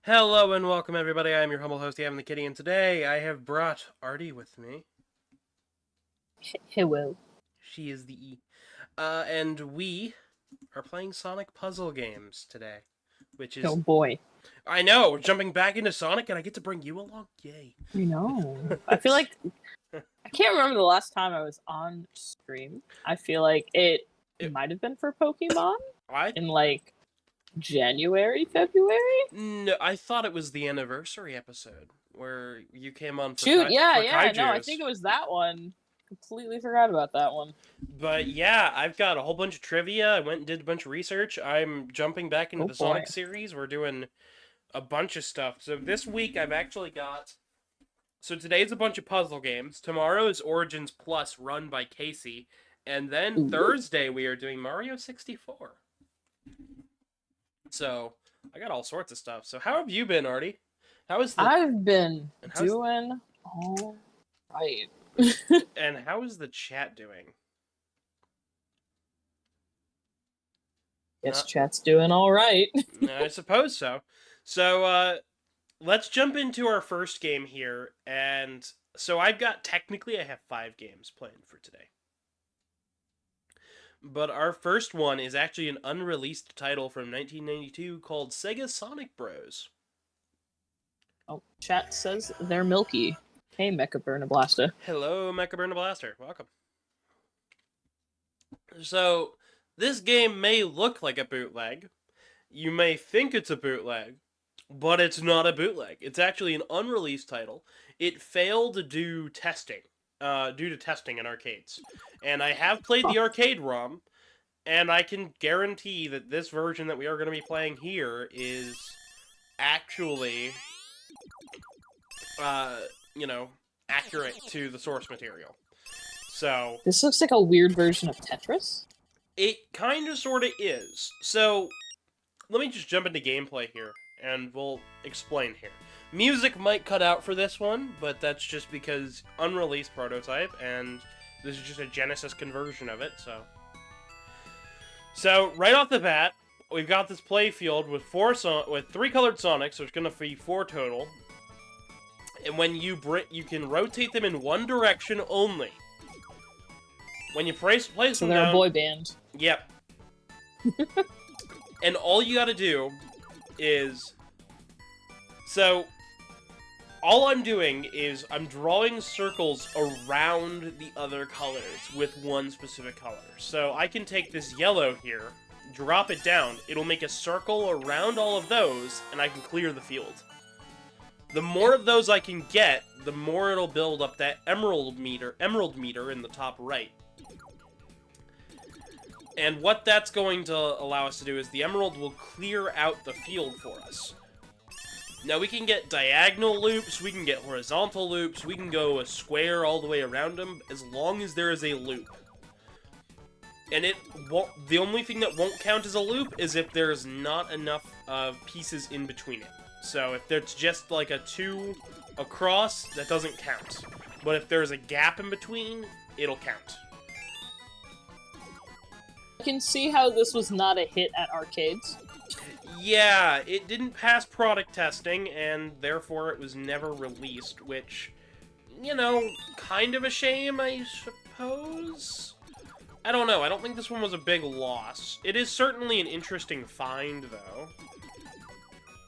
Hello and welcome everybody, I am your humble host, Gavin the Kitty, and today I have brought Artie with me. Hello. She is the E. And we are playing Sonic puzzle games today, which is... Oh boy. I know, we're jumping back into Sonic and I get to bring you along, yay. I know. I feel like... I can't remember the last time I was on stream. I feel like it might have been for Pokemon in like January, February? No, I thought it was the anniversary episode where you came on for Shoot, yeah, Kaijus. no, I think it was that one. Completely forgot about that one. But yeah, I've got a whole bunch of trivia. I went and did a bunch of research. I'm jumping back into the Sonic series. We're doing a bunch of stuff. So this week I've actually got... So today's a bunch of puzzle games. Tomorrow is Origins Plus, run by Casey. And then Thursday we are doing Mario 64. So, I got all sorts of stuff. So how have you been, Artie? I've been doing all right. And how is the chat doing? Yes, chat's doing all right. I suppose so. So, let's jump into our first game here. And so I have 5 games planned for today. But our first one is actually an unreleased title from 1992 called Sega Sonic Bros. Oh, chat says they're milky. Hey, Mecha Burnablasta. Hello, Mecha Burnablasta. Welcome. So, this game may look like a bootleg. You may think it's a bootleg, but it's not a bootleg. It's actually an unreleased title. It failed due to testing in arcades. And I have played the arcade ROM, and I can guarantee that this version that we are going to be playing here is actually, accurate to the source material. So... This looks like a weird version of Tetris? It kind of sort of is. So, let me just jump into gameplay here, and we'll explain here. Music might cut out for this one, but that's just because unreleased prototype, and this is just a Genesis conversion of it, so... So, right off the bat, we've got this play field with 3 colored Sonics, so it's going to be 4 total. And when you can rotate them in one direction only. When you place them down... So they're a boy band. Yep. And all you gotta do is... So, all I'm doing is I'm drawing circles around the other colors with one specific color. So I can take this yellow here, drop it down, it'll make a circle around all of those, and I can clear the field. The more of those I can get, the more it'll build up that emerald meter in the top right. And what that's going to allow us to do is the emerald will clear out the field for us. Now, we can get diagonal loops, we can get horizontal loops, we can go a square all the way around them, as long as there is a loop. And the only thing that won't count as a loop is if there's not enough pieces in between it. So, if there's just like a 2 across, that doesn't count. But if there's a gap in between, it'll count. I can see how this was not a hit at arcades. Yeah, it didn't pass product testing, and therefore it was never released, which, kind of a shame, I suppose? I don't know, I don't think this one was a big loss. It is certainly an interesting find, though.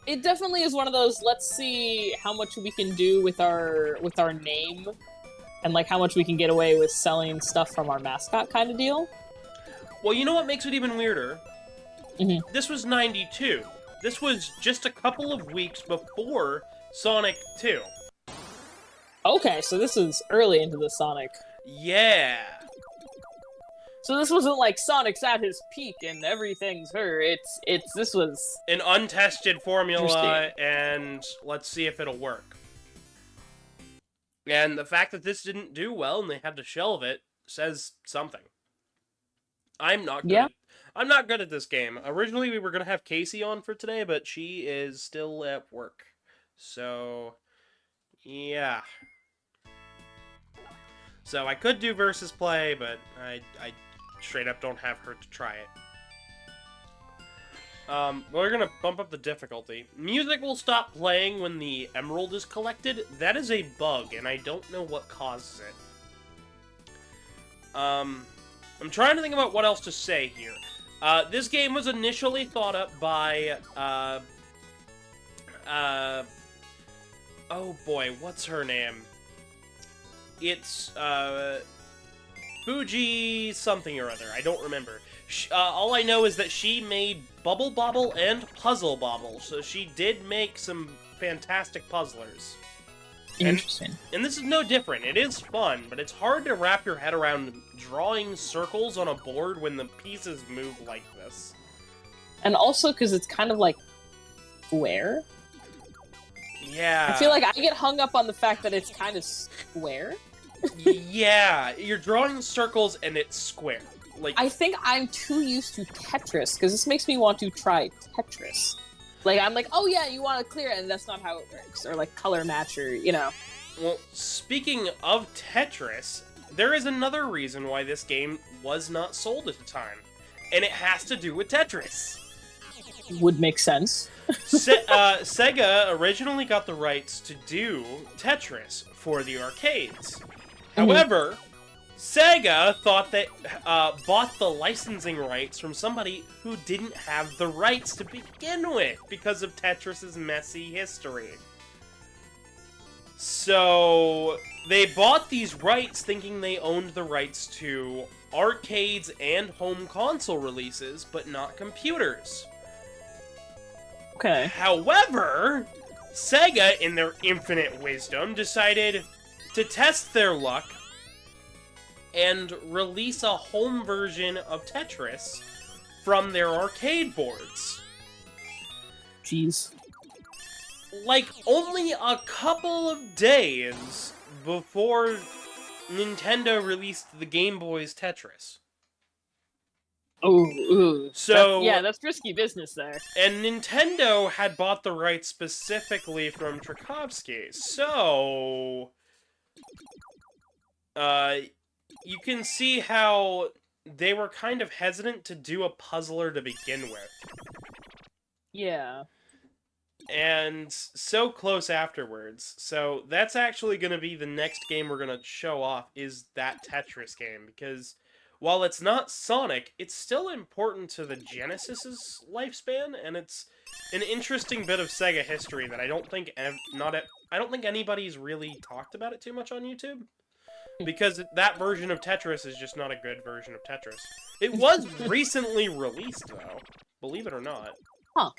It definitely is one of those, let's see how much we can do with our name, and like how much we can get away with selling stuff from our mascot kind of deal. Well, you know what makes it even weirder? Mm-hmm. This was 92. This was just a couple of weeks before Sonic 2. Okay, so this is early into the Sonic. Yeah. So this wasn't like Sonic's at his peak and everything's her. This was an untested formula, and let's see if it'll work. And the fact that this didn't do well and they had to shelve it says something. I'm not good at this game. Originally, we were going to have Casey on for today, but she is still at work. So, yeah. So, I could do versus play, but I straight up don't have her to try it. We're gonna bump up the difficulty. Music will stop playing when the emerald is collected. That is a bug, and I don't know what causes it. I'm trying to think about what else to say here. This game was initially thought up by, oh boy, what's her name? It's, Fuji something or other. I don't remember. All I know is that she made Bubble Bobble and Puzzle Bobble, so she did make some fantastic puzzlers. Interesting. And this is no different. It is fun, but it's hard to wrap your head around drawing circles on a board when the pieces move like this. And also because it's kind of like square. Yeah. I feel like I get hung up on the fact that it's kind of square. Yeah, you're drawing circles and it's square. Like, I think I'm too used to Tetris, because this makes me want to try Tetris. Like, I'm like, oh yeah, you want to clear it, and that's not how it works. Or like color match, or, you know. Well, speaking of Tetris, there is another reason why this game was not sold at the time. And it has to do with Tetris. Would make sense. Sega originally got the rights to do Tetris for the arcades. However, Sega thought that bought the licensing rights from somebody who didn't have the rights to begin with because of Tetris's messy history. So they bought these rights thinking they owned the rights to arcades and home console releases, but not computers. Okay. However, Sega, in their infinite wisdom, decided to test their luck and release a home version of Tetris from their arcade boards. Jeez. Like, only a couple of days before Nintendo released the Game Boy's Tetris. Ooh. So that's risky business there. And Nintendo had bought the rights specifically from Tarkovsky, so you can see how they were kind of hesitant to do a puzzler to begin with. Yeah. And so close afterwards. So that's actually going to be the next game we're going to show off, is that Tetris game, because while it's not Sonic, it's still important to the Genesis's lifespan, and it's an interesting bit of Sega history that I don't think anybody's really talked about it too much on YouTube, because that version of Tetris is just not a good version of Tetris. It was recently released, though, believe it or not. Huh.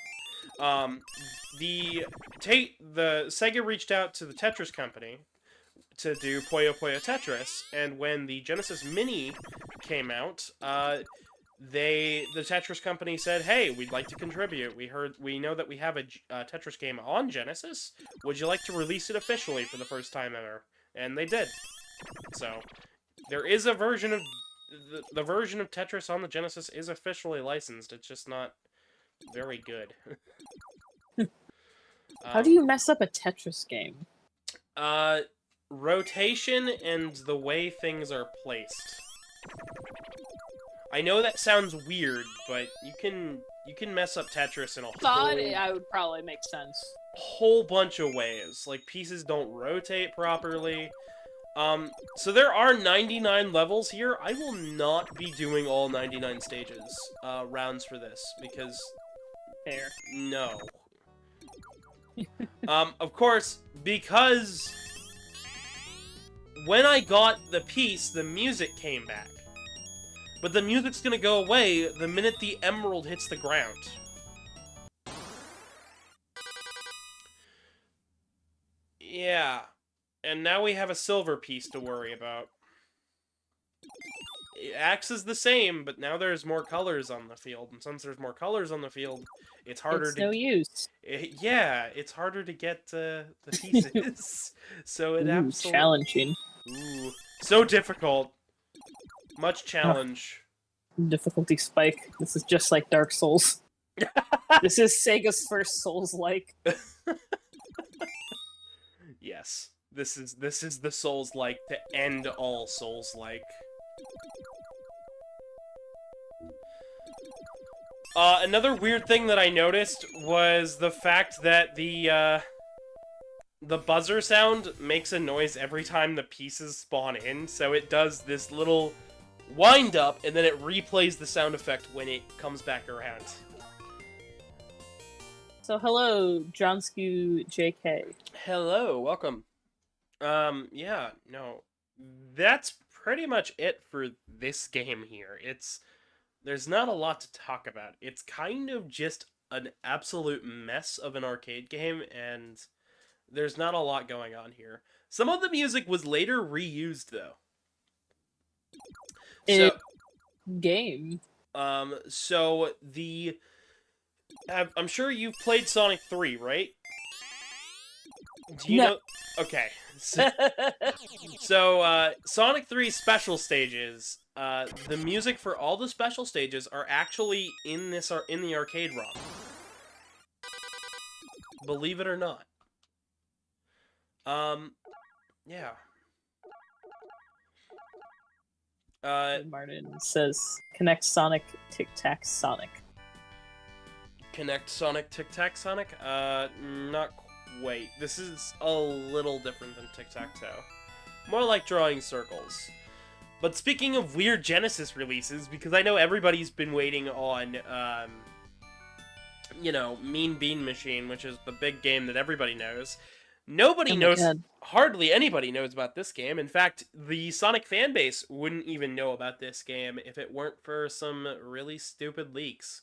The Sega reached out to the Tetris company to do Puyo Puyo Tetris, and when the Genesis Mini came out, the Tetris company said, "Hey, we'd like to contribute. We know that we have a Tetris game on Genesis. Would you like to release it officially for the first time ever?" And they did. So there is a version of the version of Tetris on the Genesis is officially licensed. It's just not very good. How do you mess up a Tetris game? Rotation and the way things are placed. I know that sounds weird, but you can mess up Tetris in I would probably make sense. Whole bunch of ways. Like, pieces don't rotate properly. So there are 99 levels here. I will not be doing all 99 stages, rounds for this, because... Fair. No. Of course, because when I got the piece, the music came back. But the music's gonna go away the minute the emerald hits the ground. Yeah. And now we have a silver piece to worry about. It acts as the same, but now there's more colors on the field. And since there's more colors on the field, it's harder it's no use. Yeah, it's harder to get the pieces. So it absolutely... challenging. Ooh, so difficult. Much challenge. Difficulty spike. This is just like Dark Souls. This is Sega's first Souls-like. Yes. This is the Souls-like to end all Souls-like. Another weird thing that I noticed was the fact that the buzzer sound makes a noise every time the pieces spawn in, so it does this little wind up, and then it replays the sound effect when it comes back around. So hello, Johnskew JK. Hello, welcome. Yeah, no. That's pretty much it for this game here. There's not a lot to talk about. It's kind of just an absolute mess of an arcade game, and there's not a lot going on here. Some of the music was later reused, though. Game. So I'm sure you've played Sonic 3, right? Do you know? Okay. So Sonic 3 special stages, the music for all the special stages are actually in the arcade ROM. Believe it or not. Yeah. Martin says, connect Sonic, Tic Tac Sonic. Connect Sonic, Tic Tac Sonic? Not quite. This is a little different than Tic Tac Toe. More like drawing circles. But speaking of weird Genesis releases, because I know everybody's been waiting on, Mean Bean Machine, which is the big game that everybody knows. Nobody knows, hardly anybody knows about this game. In fact, the Sonic fanbase wouldn't even know about this game if it weren't for some really stupid leaks.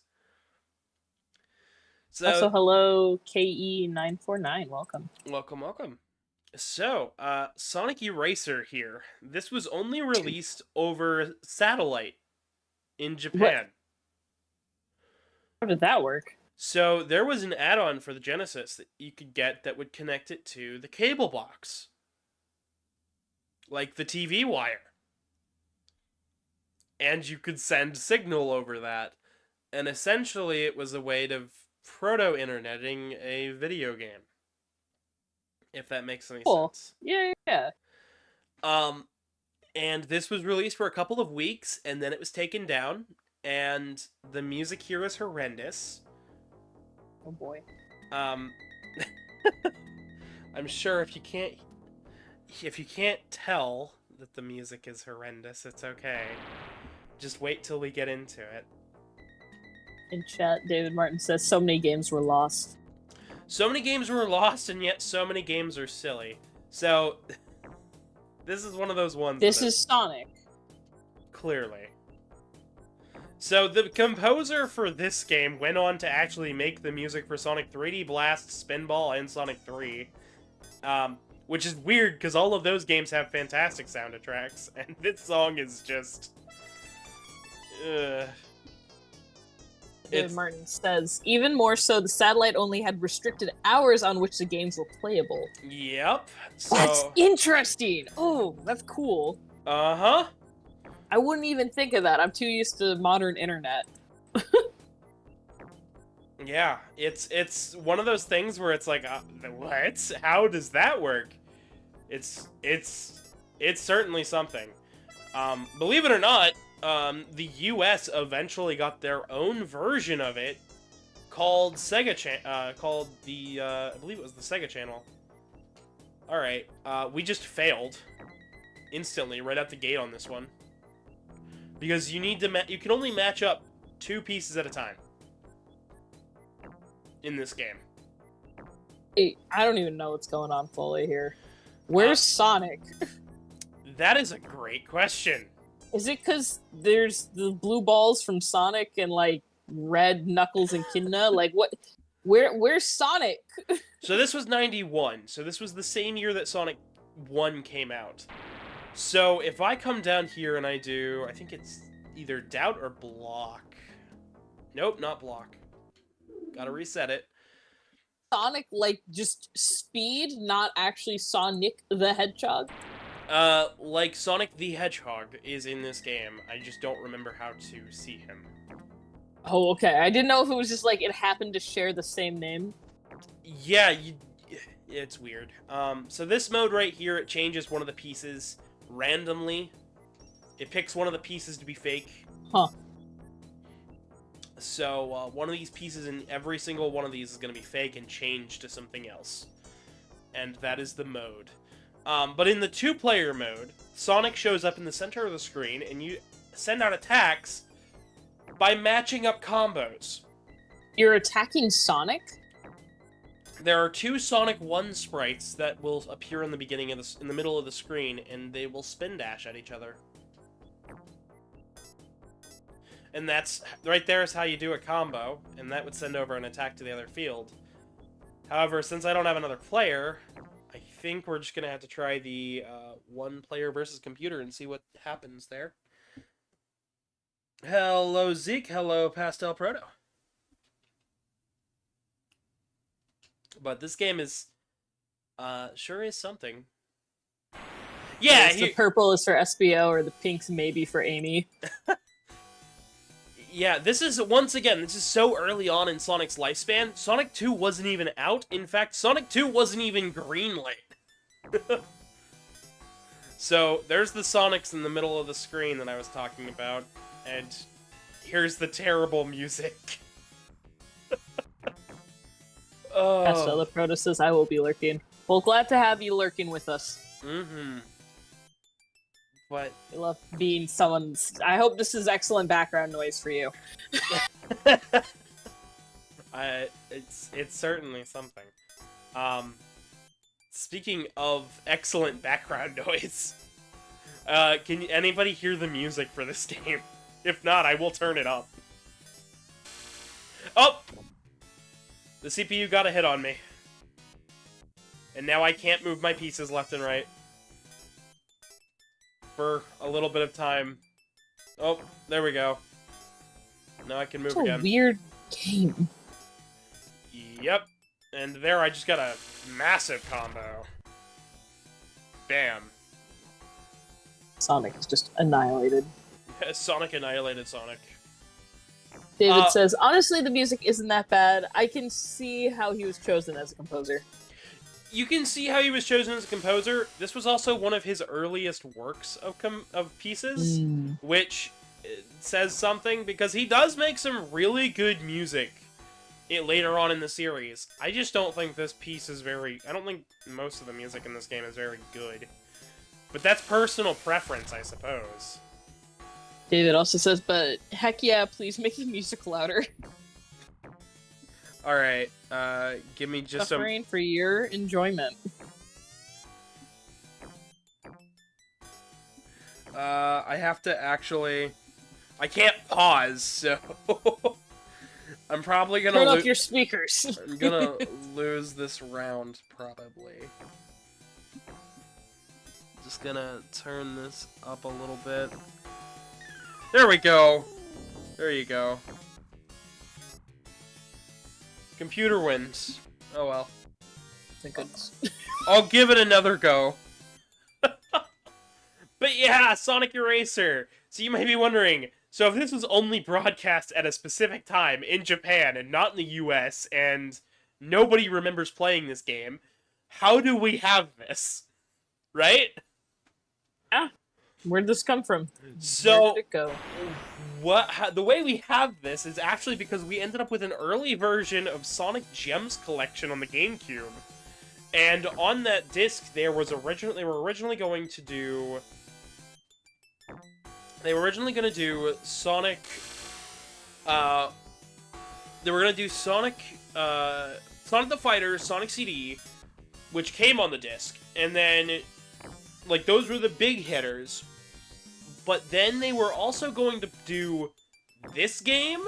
So, also, hello, KE949, welcome. Welcome. So, Sonic Eraser here. This was only released over satellite in Japan. How did that work? So, there was an add-on for the Genesis that you could get that would connect it to the cable box. Like the TV wire. And you could send signal over that. And essentially, it was a way to proto-interneting a video game. If that makes any sense. Yeah. And this was released for a couple of weeks, and then it was taken down, and the music here is horrendous. Oh boy. I'm sure if you can't tell that the music is horrendous, it's okay. Just wait till we get into it. In chat, David Martin says so many games were lost. So many games were lost, and yet so many games are silly. So, this is one of those ones. This is Sonic. Clearly. So, the composer for this game went on to actually make the music for Sonic 3D Blast, Spinball, and Sonic 3. Which is weird, because all of those games have fantastic soundtracks, and this song is just... David Martin says, even more so, the satellite only had restricted hours on which the games were playable. Yep. So... That's interesting! Oh, that's cool. Uh-huh. I wouldn't even think of that. I'm too used to modern internet. Yeah, it's one of those things where it's like, what? How does that work? It's certainly something. Believe it or not, the US eventually got their own version of it called I believe it was the Sega Channel. Alright, we just failed instantly right out the gate on this one. Because you need to you can only match up 2 pieces at a time in this game. Hey, I don't even know what's going on fully here. Where's Sonic? That is a great question. Is it because there's the blue balls from Sonic and, like, red Knuckles and Kidna? Like, what? Where's Sonic? So this was 91. So this was the same year that Sonic 1 came out. So if I come down here and I do, I think it's either Doubt or Block. Nope, not Block. Gotta reset it. Sonic, like, just speed, not actually Sonic the Hedgehog? Like Sonic the Hedgehog is in this game. I just don't remember how to see him. Oh, okay. I didn't know if it was just, like, it happened to share the same name. Yeah, it's weird. So this mode right here, it changes one of the pieces randomly. It picks one of the pieces to be fake. Huh. So one of these pieces in every single one of these is going to be fake and changed to something else. And that is the mode. But in the 2-player mode, Sonic shows up in the center of the screen, and you send out attacks by matching up combos. You're attacking Sonic? There are 2 Sonic 1 sprites that will appear in the beginning of in the middle of the screen, and they will spin dash at each other. And that's right there is how you do a combo, and that would send over an attack to the other field. However, since I don't have another player, I think we're just gonna have to try the 1-player versus computer and see what happens there. Hello, Zeke. Hello, Pastel Proto. But this game is, sure is something. Yeah, the purple is for SBO, or the pink's maybe for Amy. Yeah, this is, once again, this is so early on in Sonic's lifespan. Sonic 2 wasn't even out. In fact, Sonic 2 wasn't even greenlit. So, there's the Sonics in the middle of the screen that I was talking about. And here's the terrible music. Oh. Pastel Proto says, I will be lurking. Well, glad to have you lurking with us. Mm-hmm. But I love being someone's... I hope this is excellent background noise for you. It's certainly something. Speaking of excellent background noise, can anybody hear the music for this game? If not, I will turn it up. Oh! The CPU got a hit on me. And now I can't move my pieces left and right. For a little bit of time. Oh, there we go. Now I can move again. It's a weird game. Yep. And there I just got a massive combo. Bam. Sonic is just annihilated. Sonic annihilated Sonic. David says, honestly, the music isn't that bad. I can see how he was chosen as a composer. You can see how he was chosen as a composer. This was also one of his earliest works of pieces, which says something, because he does make some really good music later on in the series. I just don't think this piece is very... I don't think most of the music in this game is very good. But that's personal preference, I suppose. David also says, but heck yeah, please make the music louder. Alright, give me just Suffering for your enjoyment. I have to actually... I can't pause, so... I'm probably gonna turn off your speakers. I'm gonna lose this round, probably. Just gonna turn this up a little bit. There we go! There you go. Computer wins. Oh well. Thank goodness. I'll give it another go. But yeah, Sonic Eraser! So you may be wondering, so if this was only broadcast at a specific time in Japan and not in the US, and nobody remembers playing this game, how do we have this? Right? Yeah. Where'd this come from? So, where did it go? The way we have this is actually because we ended up with an early version of Sonic Gems Collection on the GameCube. And on that disc, they were originally going to do Sonic, they were going to do Sonic the Fighter, Sonic CD, which came on the disc, and then, like, those were the big hitters, but then they were also going to do this game,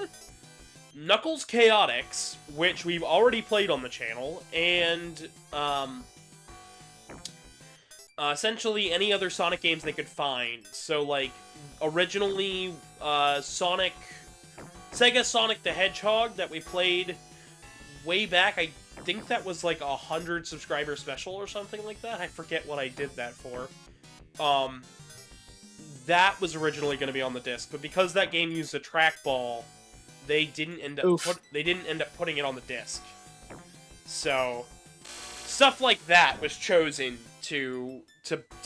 Knuckles Chaotix, which we've already played on the channel, and, essentially any other Sonic games they could find. So, like, originally, Sega Sonic the Hedgehog that we played way back, I think that was like a 100 subscriber special or something like that. I forget what I did that for. That was originally going to be on the disc, but because that game used a trackball, they didn't end up putting it on the disc. So stuff like that was chosen to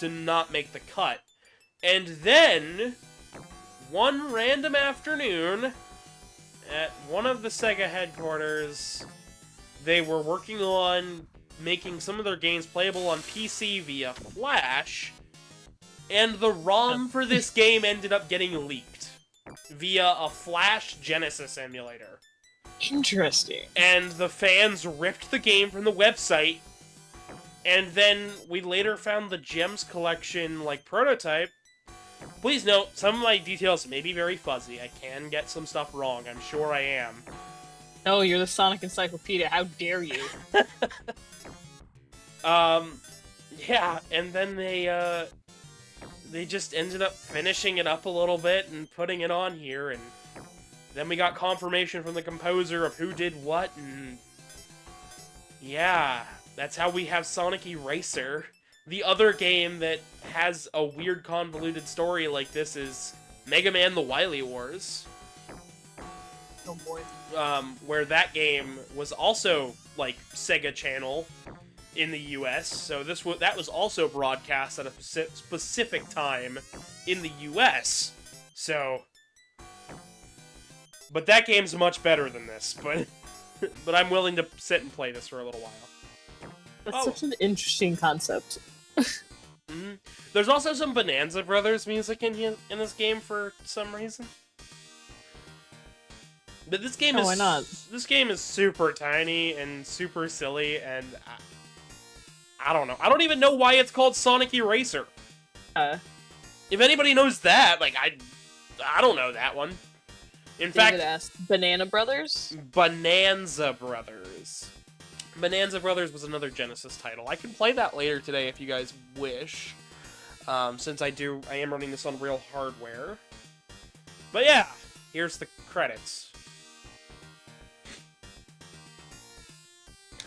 not make the cut. And then one random afternoon, at one of the Sega headquarters, they were working on making some of their games playable on PC via Flash, and the ROM for this game ended up getting leaked via a Flash Genesis emulator. Interesting. And the fans ripped the game from the website, and then we later found the Gems Collection, prototype. Please note, some of my details may be very fuzzy. I can get some stuff wrong, I'm sure I am. No, you're the Sonic Encyclopedia, how dare you? Yeah, and then they just ended up finishing it up a little bit and putting it on here, and then we got confirmation from the composer of who did what, and yeah, that's how we have Sonic Eraser. The other game that has a weird convoluted story like this is Mega Man The Wily Wars. Oh boy. Where that game was also, Sega Channel in the US, so that was also broadcast at a specific time in the US, so... But that game's much better than this, but I'm willing to sit and play this for a little while. That's such an interesting concept. Mm-hmm. There's also some Bonanza Brothers music in this game for some reason. But this game why not? This game is super tiny and super silly, and I don't know. I don't even know why it's called Sonic Eraser. If anybody knows that, I don't know that one. In fact, asked Banana Brothers? Bonanza Brothers. Bonanza Brothers was another Genesis title. I can play that later today if you guys wish. Since I am running this on real hardware. But yeah, here's the credits.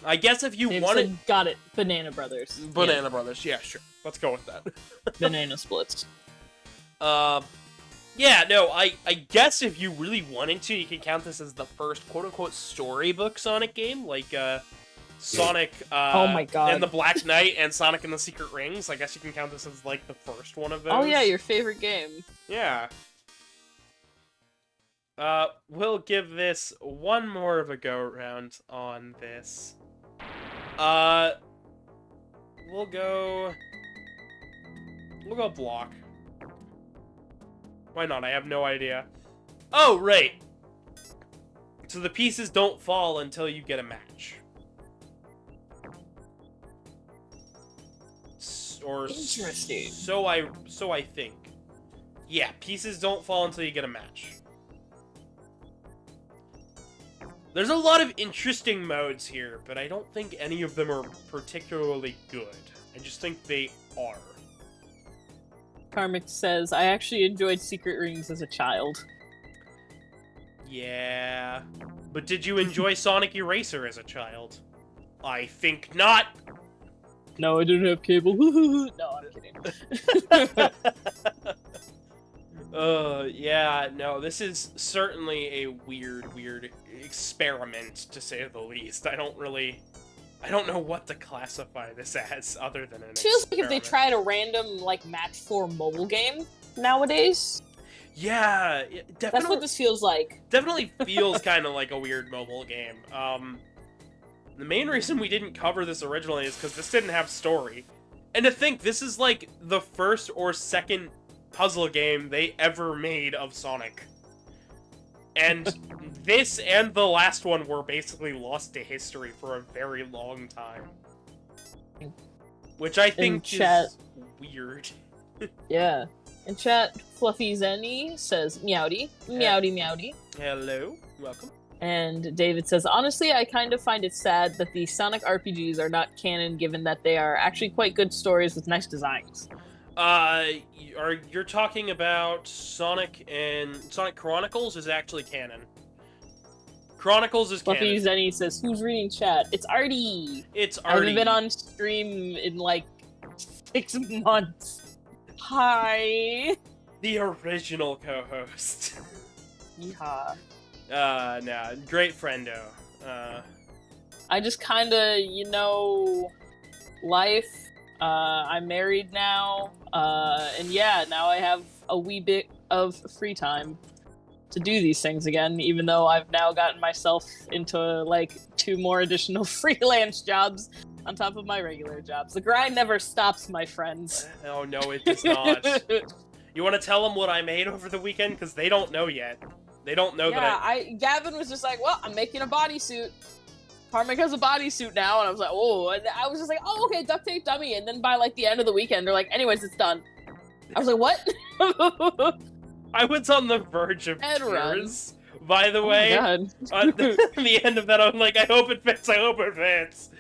I guess if you wanted... Got it. Banana Brothers. Banana Brothers, yeah, sure. Let's go with that. Banana Splits. Yeah, no, I guess if you really wanted to, you could count this as the first quote-unquote storybook Sonic game, Sonic, oh my god, and the Black Knight and Sonic and the Secret Rings. I guess you can count this as, the first one of those. Oh yeah, your favorite game. Yeah. We'll give this one more of a go-around on this. We'll go block. Why not? I have no idea. Oh, right. So the pieces don't fall until you get a match. Interesting. So I think. Yeah, pieces don't fall until you get a match. There's a lot of interesting modes here, but I don't think any of them are particularly good. I just think they are. Karmic says, I actually enjoyed Secret Rings as a child. Yeah. But did you enjoy Sonic Eraser as a child? I think not! No, I didn't have cable. No, I'm kidding. Yeah, no, this is certainly a weird experiment, to say the least. I don't know what to classify this as, other than an experiment. Feels like if they tried a random, match 4 mobile game nowadays. Yeah, definitely. That's what this feels like. Definitely feels kind of like a weird mobile game. The main reason we didn't cover this originally is because this didn't have story. And to think, this is the first or second puzzle game they ever made of Sonic. And this and the last one were basically lost to history for a very long time. Which I think is weird. Yeah. In chat, Fluffy Zenny says, meowdy. Meowdy, meowdy. Hello. Welcome. And David says, honestly, I kind of find it sad that the Sonic RPGs are not canon, given that they are actually quite good stories with nice designs. You're talking about Sonic Chronicles is actually canon. Chronicles is canon. Fluffy Zenny says, who's reading chat? It's Artie! It's Artie. I haven't been on stream in 6 months. Hi! The original co-host. Yeehaw. No, great friendo. I just kinda, life. I'm married now. And yeah, now I have a wee bit of free time. to do these things again, even though I've now gotten myself into like 2 more additional freelance jobs on top of my regular jobs. The grind never stops, my friends. Oh no, it does not. You want to tell them what I made over the weekend? Because they don't know yet. They don't know that Gavin was just like, well, I'm making a bodysuit. Karmic has a bodysuit now, and I was like, oh, and I was just like, oh, okay, duct tape dummy. And then by like the end of the weekend, they're like, anyways, it's done. I was like, what? I was on the verge of tears, by the way. Oh my At the end of that, I'm like, I hope it fits, I hope it fits.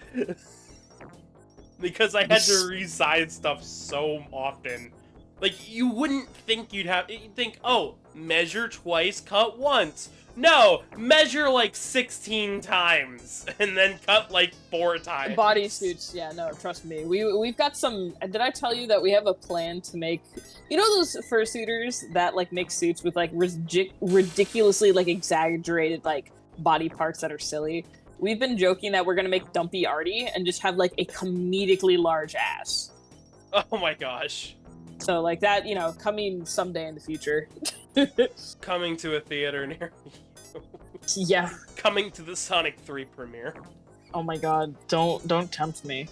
Because I had to resize stuff so often. Like, you wouldn't think you'd think, oh, measure twice, cut once. No, measure like 16 times, and then cut like 4 times. Bodysuits, yeah, no, trust me. We've got some, did I tell you that we have a plan to make, you know those fursuiters that like make suits with like ridiculously like exaggerated like body parts that are silly? We've been joking that we're gonna make Dumpy Artie and just have like a comedically large ass. Oh my gosh. So like that, you know, coming someday in the future. Coming to a theater near you. Yeah. Coming to the Sonic 3 premiere. Oh my god, don't tempt me.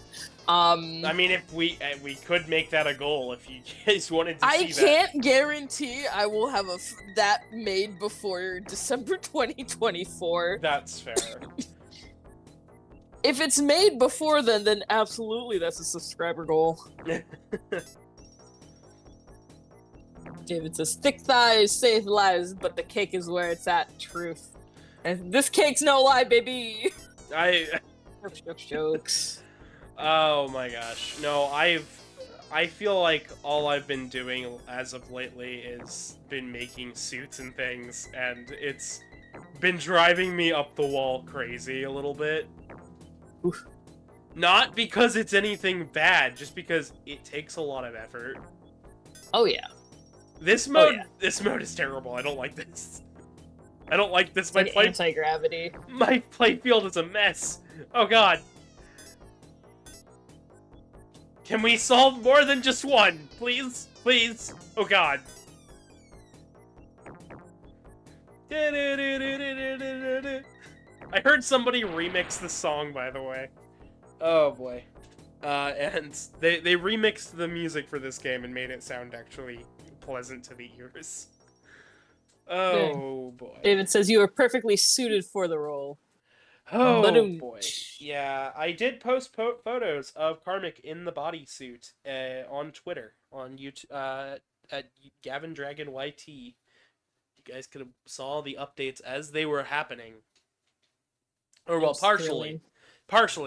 I mean, if we could make that a goal if you guys wanted to see that. I can't guarantee I will have that made before December 2024. That's fair. If it's made before then absolutely that's a subscriber goal. David says, thick thighs save lives, but the cake is where it's at. Truth. And this cake's no lie, baby! Jokes. Oh my gosh. No, I feel like all I've been doing as of lately is been making suits and things, and it's been driving me up the wall crazy a little bit. Oof. Not because it's anything bad, just because it takes a lot of effort. Oh yeah. This mode is terrible. I don't like this. I don't like this. It's like anti-gravity. My playfield is a mess. Oh god. Can we solve more than just one? Please? Please? Oh god. I heard somebody remix the song, by the way. Oh boy. And they remixed the music for this game and made it sound actually pleasant to the ears. Oh boy. David says you are perfectly suited for the role. Oh boy. Yeah, I did post photos of Karmic in the bodysuit on Twitter, on YouTube, at Gavin Dragon YT. You guys could have saw the updates as they were happening. Or well, partially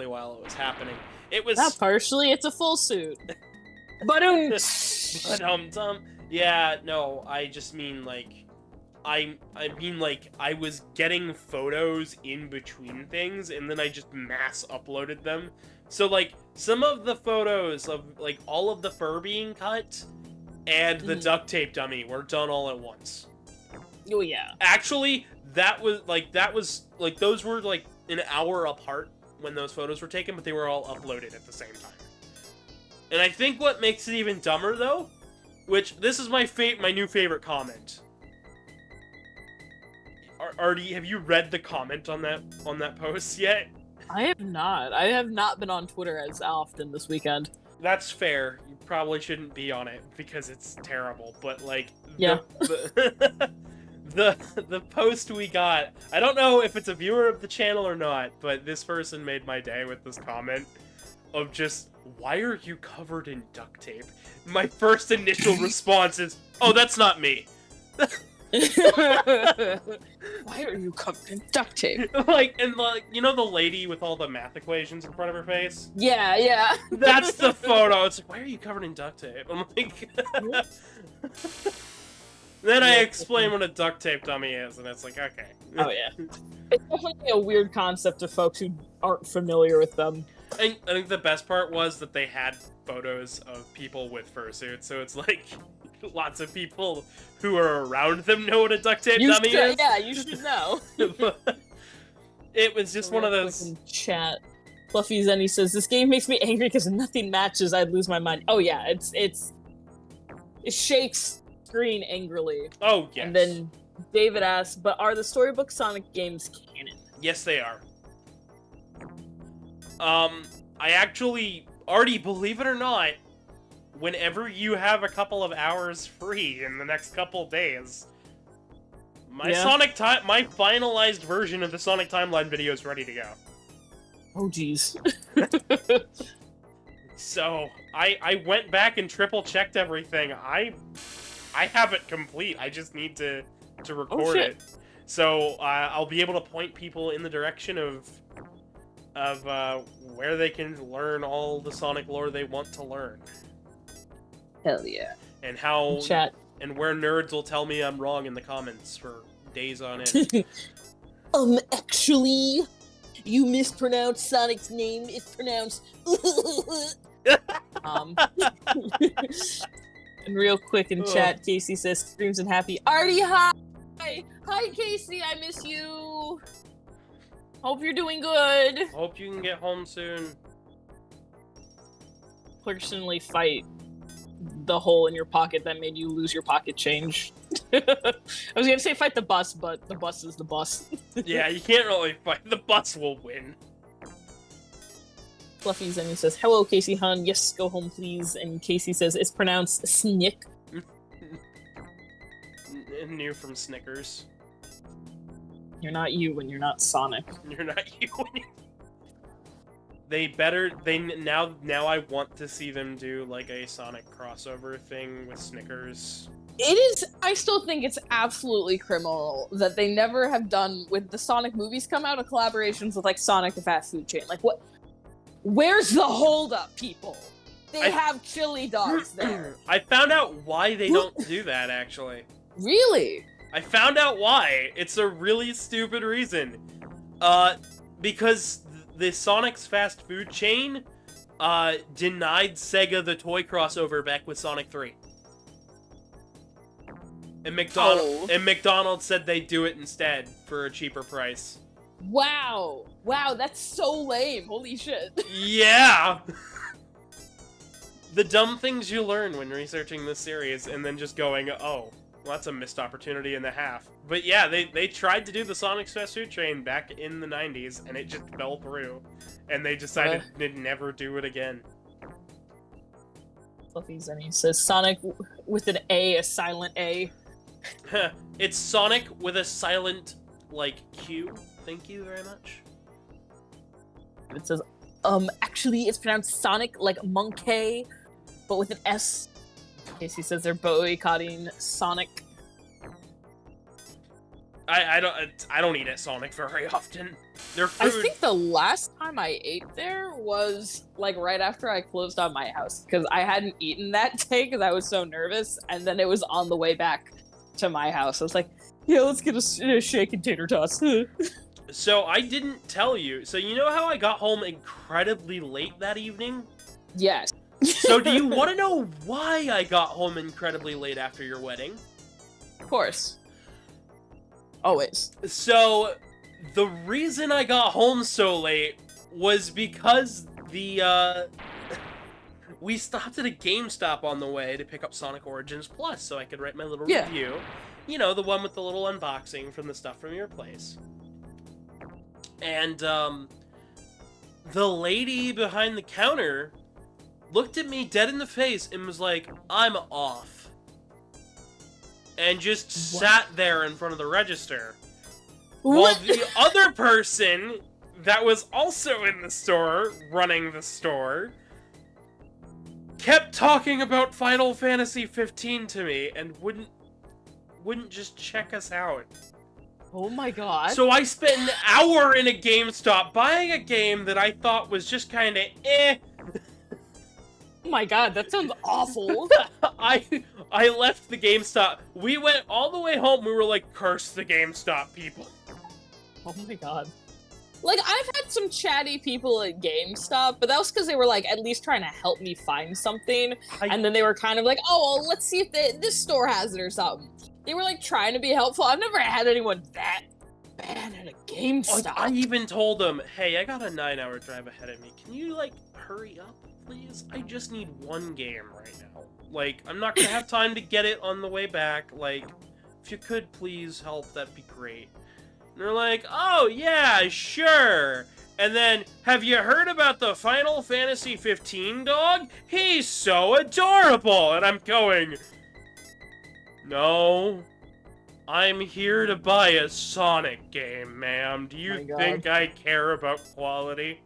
while it was happening. It was not partially. It's a full suit. But yeah, no, I just mean like, I mean like I was getting photos in between things, and then I just mass uploaded them. So like some of the photos of like all of the fur being cut and the duct tape dummy were done all at once. Oh yeah. Actually, that was like those were like an hour apart when those photos were taken, but they were all uploaded at the same time. And I think what makes it even dumber though, which this is my new favorite comment. Artie, have you read the comment on that post yet? I have not. I have not been on Twitter as often this weekend. That's fair. You probably shouldn't be on it because it's terrible. But like, yeah, the post we got. I don't know if it's a viewer of the channel or not, but this person made my day with this comment of just, why are you covered in duct tape? My first initial response is, oh, that's not me. Why are you covered in duct tape? Like, you know the lady with all the math equations in front of her face? Yeah, yeah. That's the photo. It's like, why are you covered in duct tape? I'm like... Then I explain what a duct tape dummy is, and it's like, okay. Oh, yeah. It's definitely a weird concept to folks who aren't familiar with them. I think the best part was that they had photos of people with fursuits, so it's like... Lots of people who are around them know what a duct tape dummy is. Yeah, you should know. It was just one of those... Chat. Fluffy Zenny says, this game makes me angry because nothing matches, I'd lose my mind. Oh yeah, it shakes screen angrily. Oh, yes. And then David asks, but are the storybook Sonic games canon? Yes, they are. I actually already, believe it or not, whenever you have a couple of hours free in the next couple days, my my finalized version of the Sonic Timeline video is ready to go. Oh, jeez. So, I went back and triple-checked everything. I have it complete. I just need to record it. So, I'll be able to point people in the direction of where they can learn all the Sonic lore they want to learn. Hell yeah. And how... Chat. And where nerds will tell me I'm wrong in the comments for days on end. Actually, you mispronounced Sonic's name. It's pronounced... And real quick in chat, Casey says, streams and happy. Artie, hi! Hi, Casey, I miss you! Hope you're doing good! Hope you can get home soon. Personally fight the hole in your pocket that made you lose your pocket change. I was gonna say fight the bus, but the bus is the bus. Yeah, you can't really fight. The bus will win. Fluffy Zenny says, hello, Casey Hun. Yes, go home, please. And Casey says, it's pronounced Snick. New from Snickers. You're not you when you're not Sonic. You're not you when you... Now I want to see them do, like, a Sonic crossover thing with Snickers. It is, I still think it's absolutely criminal that they never have done, with the Sonic movies come out, of collaborations with, like, Sonic the fast food chain. Like, what? Where's the holdup, people? They have chili dogs there. I found out why they don't do that, actually. Really? I found out why. It's a really stupid reason. Because the Sonic's fast food chain, denied Sega the toy crossover back with Sonic 3. And McDonald's said they'd do it instead for a cheaper price. Wow. Wow, that's so lame. Holy shit. Yeah! The dumb things you learn when researching this series and then just going, oh, well, that's a missed opportunity and a half. But yeah, they tried to do the Sonic's fast food chain back in the 90s, and it just fell through. And they decided they'd never do it again. Fluffy Zenny says, Sonic with an A, a silent A. It's Sonic with a silent, like, Q. Thank you very much. It says, actually, it's pronounced Sonic, like monkey, but with an S. Casey says they're boycotting Sonic. I don't eat at Sonic very often. Their food... I think the last time I ate there was, like, right after I closed on my house, because I hadn't eaten that day because I was so nervous, and then it was on the way back to my house. I was like, yeah, let's get a shake and tater tots. So, I didn't tell you. So, you know how I got home incredibly late that evening? Yes. So, do you want to know why I got home incredibly late after your wedding? Of course. Always. So, the reason I got home so late was because we stopped at a GameStop on the way to pick up Sonic Origins Plus so I could write my little review. You know, the one with the little unboxing from the stuff from your place. And, the lady behind the counter looked at me dead in the face and was like, I'm off. And just sat there in front of the register. While the other person that was also in the store, running the store, kept talking about Final Fantasy 15 to me and wouldn't just check us out. Oh my god. So I spent an hour in a GameStop buying a game that I thought was just kinda eh. Oh my god, that sounds awful. I left the GameStop. We went all the way home. We were like, curse the GameStop people. Oh my god. Like, I've had some chatty people at GameStop, but that was because they were, like, at least trying to help me find something. And then they were kind of like, oh, well, let's see if this store has it or something. They were, like, trying to be helpful. I've never had anyone that bad at a GameStop. I even told them, hey, I got a 9-hour drive ahead of me. Can you, like, hurry up, please? I just need one game right now. Like, I'm not gonna have time to get it on the way back. Like, If you could please help, that'd be great. And they're like, oh, yeah, sure. And then, have you heard about the Final Fantasy 15 dog? He's so adorable! And I'm going, no, I'm here to buy a Sonic game, ma'am. Do you think I care about quality?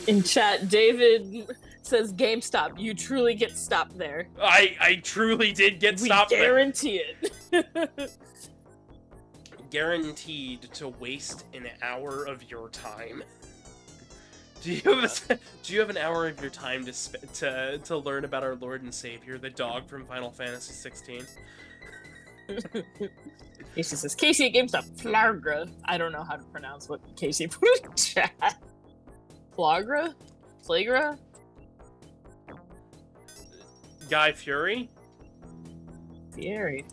In chat, David says, GameStop, you truly get stopped there. I truly did get stopped there. We guarantee it. Guaranteed to waste an hour of your time. Do you have an hour of your time to learn about our Lord and Savior, the dog from Final Fantasy 16? Casey says, Casey at GameStop, Flagra. I don't know how to pronounce what Casey put in chat. Flagra? Flagra? Guy Fury? Fury.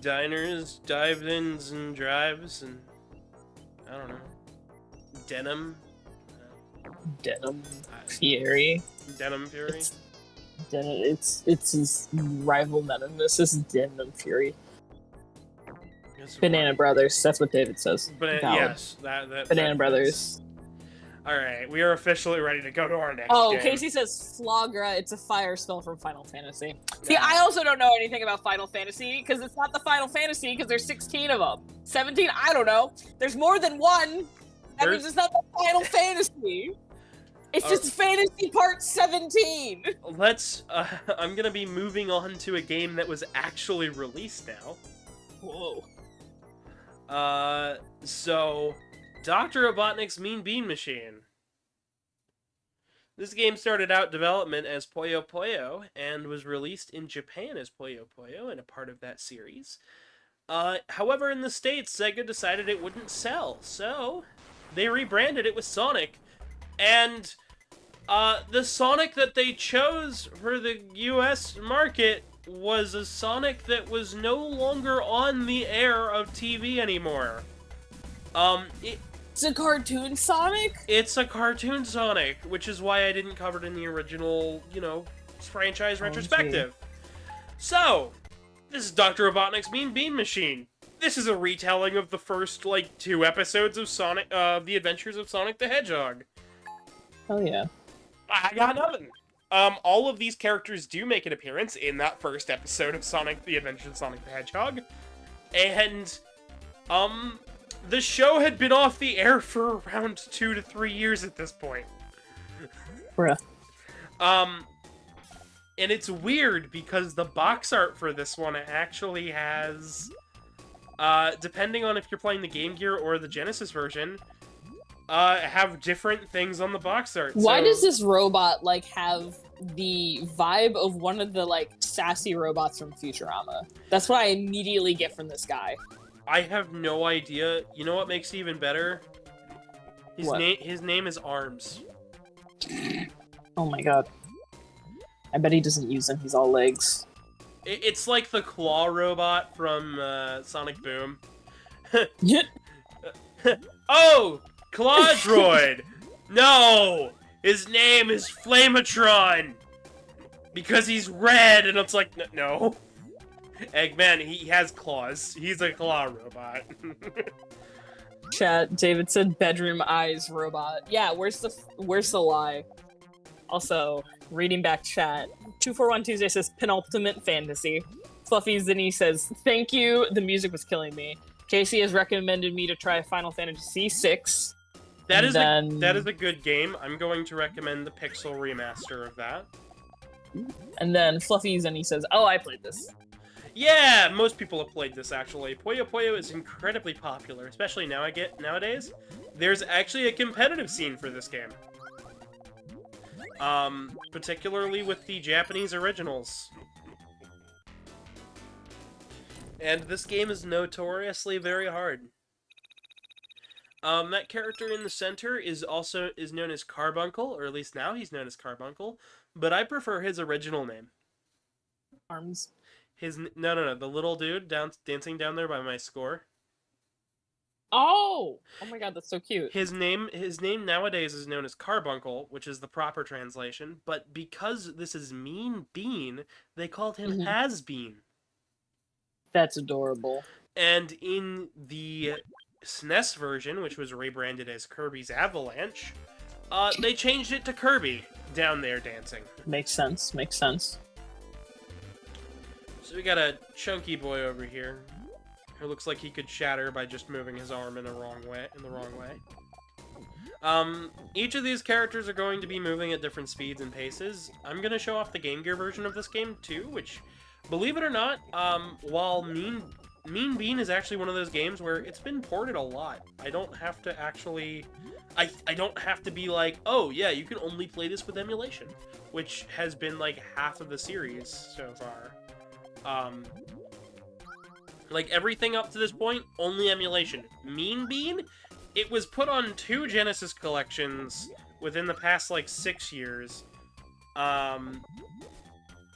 Diners, dive-ins, and drives, and I don't know. Denim? Denim Fury. Denim Fury? It's his rival nemesis. This is Denim Fury. Banana Brothers. That's what David says. Yes, Banana Brothers. Alright, we are officially ready to go to our next game. Casey says Flagra, it's a fire spell from Final Fantasy. See, I also don't know anything about Final Fantasy, because it's not the Final Fantasy, because there's 16 of them. 17? I don't know. There's more than one. That means it's not the Final Fantasy. It's just Fantasy Part 17. I'm gonna be moving on to a game that was actually released now. Whoa. So... Dr. Robotnik's Mean Bean Machine. This game started out development as Puyo Puyo and was released in Japan as Puyo Puyo and a part of that series. However, in the States, Sega decided it wouldn't sell, so they rebranded it with Sonic. And the Sonic that they chose for the US market was a Sonic that was no longer on the air of TV anymore. It's a cartoon Sonic? It's a cartoon Sonic, which is why I didn't cover it in the original, franchise retrospective. So, this is Dr. Robotnik's Mean Bean Machine. This is a retelling of the first, 2 episodes of Sonic, The Adventures of Sonic the Hedgehog. Oh yeah. I got nothing. All of these characters do make an appearance in that first episode of Sonic The Adventures of Sonic the Hedgehog. And, the show had been off the air for around 2 to 3 years at this point. Bruh. And it's weird because the box art for this one actually has, depending on if you're playing the Game Gear or the Genesis version, have different things on the box art. Why does this robot, have the vibe of one of the, sassy robots from Futurama? That's what I immediately get from this guy. I have no idea. You know what makes it even better? His name is Arms. Oh my god. I bet he doesn't use them. He's all legs. It's like the claw robot from Sonic Boom. Oh! Claw Droid! No! His name is Flametron! Because he's red, and it's like, no. Eggman, he has claws. He's a claw robot. Chat, David said bedroom eyes robot. Yeah, where's the lie? Also, reading back chat, 241 Tuesday says penultimate fantasy. Fluffy Zinni says, thank you, the music was killing me. Casey has recommended me to try Final Fantasy VI. That is a good game. I'm going to recommend the Pixel remaster of that. And then Fluffy Zinni says, oh, I played this. Yeah, most people have played this, actually. Puyo Puyo is incredibly popular, especially nowadays. There's actually a competitive scene for this game. Particularly with the Japanese originals. And this game is notoriously very hard. That character in the center is known as Carbuncle, or at least now he's known as Carbuncle, but I prefer his original name. Arms. No, the little dude dancing down there by my score. Oh my god, that's so cute. His name nowadays is known as Carbuncle, which is the proper translation, but because this is Mean Bean, they called him Has Bean. That's adorable. And in the SNES version, which was rebranded as Kirby's Avalanche, they changed it to Kirby down there dancing. Makes sense. Makes sense. So we got a chunky boy over here who looks like he could shatter by just moving his arm in the wrong way. Each of these characters are going to be moving at different speeds and paces. I'm going to show off the Game Gear version of this game too, which, believe it or not, while Mean Bean is actually one of those games where it's been ported a lot. I don't have to actually... I don't have to be like, oh yeah, you can only play this with emulation, which has been like half of the series so far. Like everything up to this point, only emulation. Mean Bean, it was put on 2 Genesis collections within the past like 6 years. And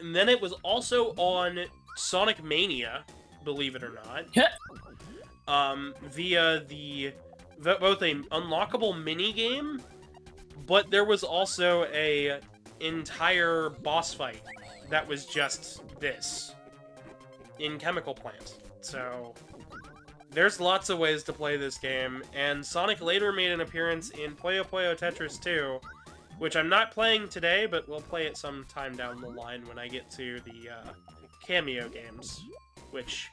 then it was also on Sonic Mania, believe it or not. Via both an unlockable mini game, but there was also a entire boss fight that was just this in Chemical Plant. So there's lots of ways to play this game, and Sonic later made an appearance in Puyo Puyo Tetris 2, which I'm not playing today, but we'll play it sometime down the line when I get to the cameo games, which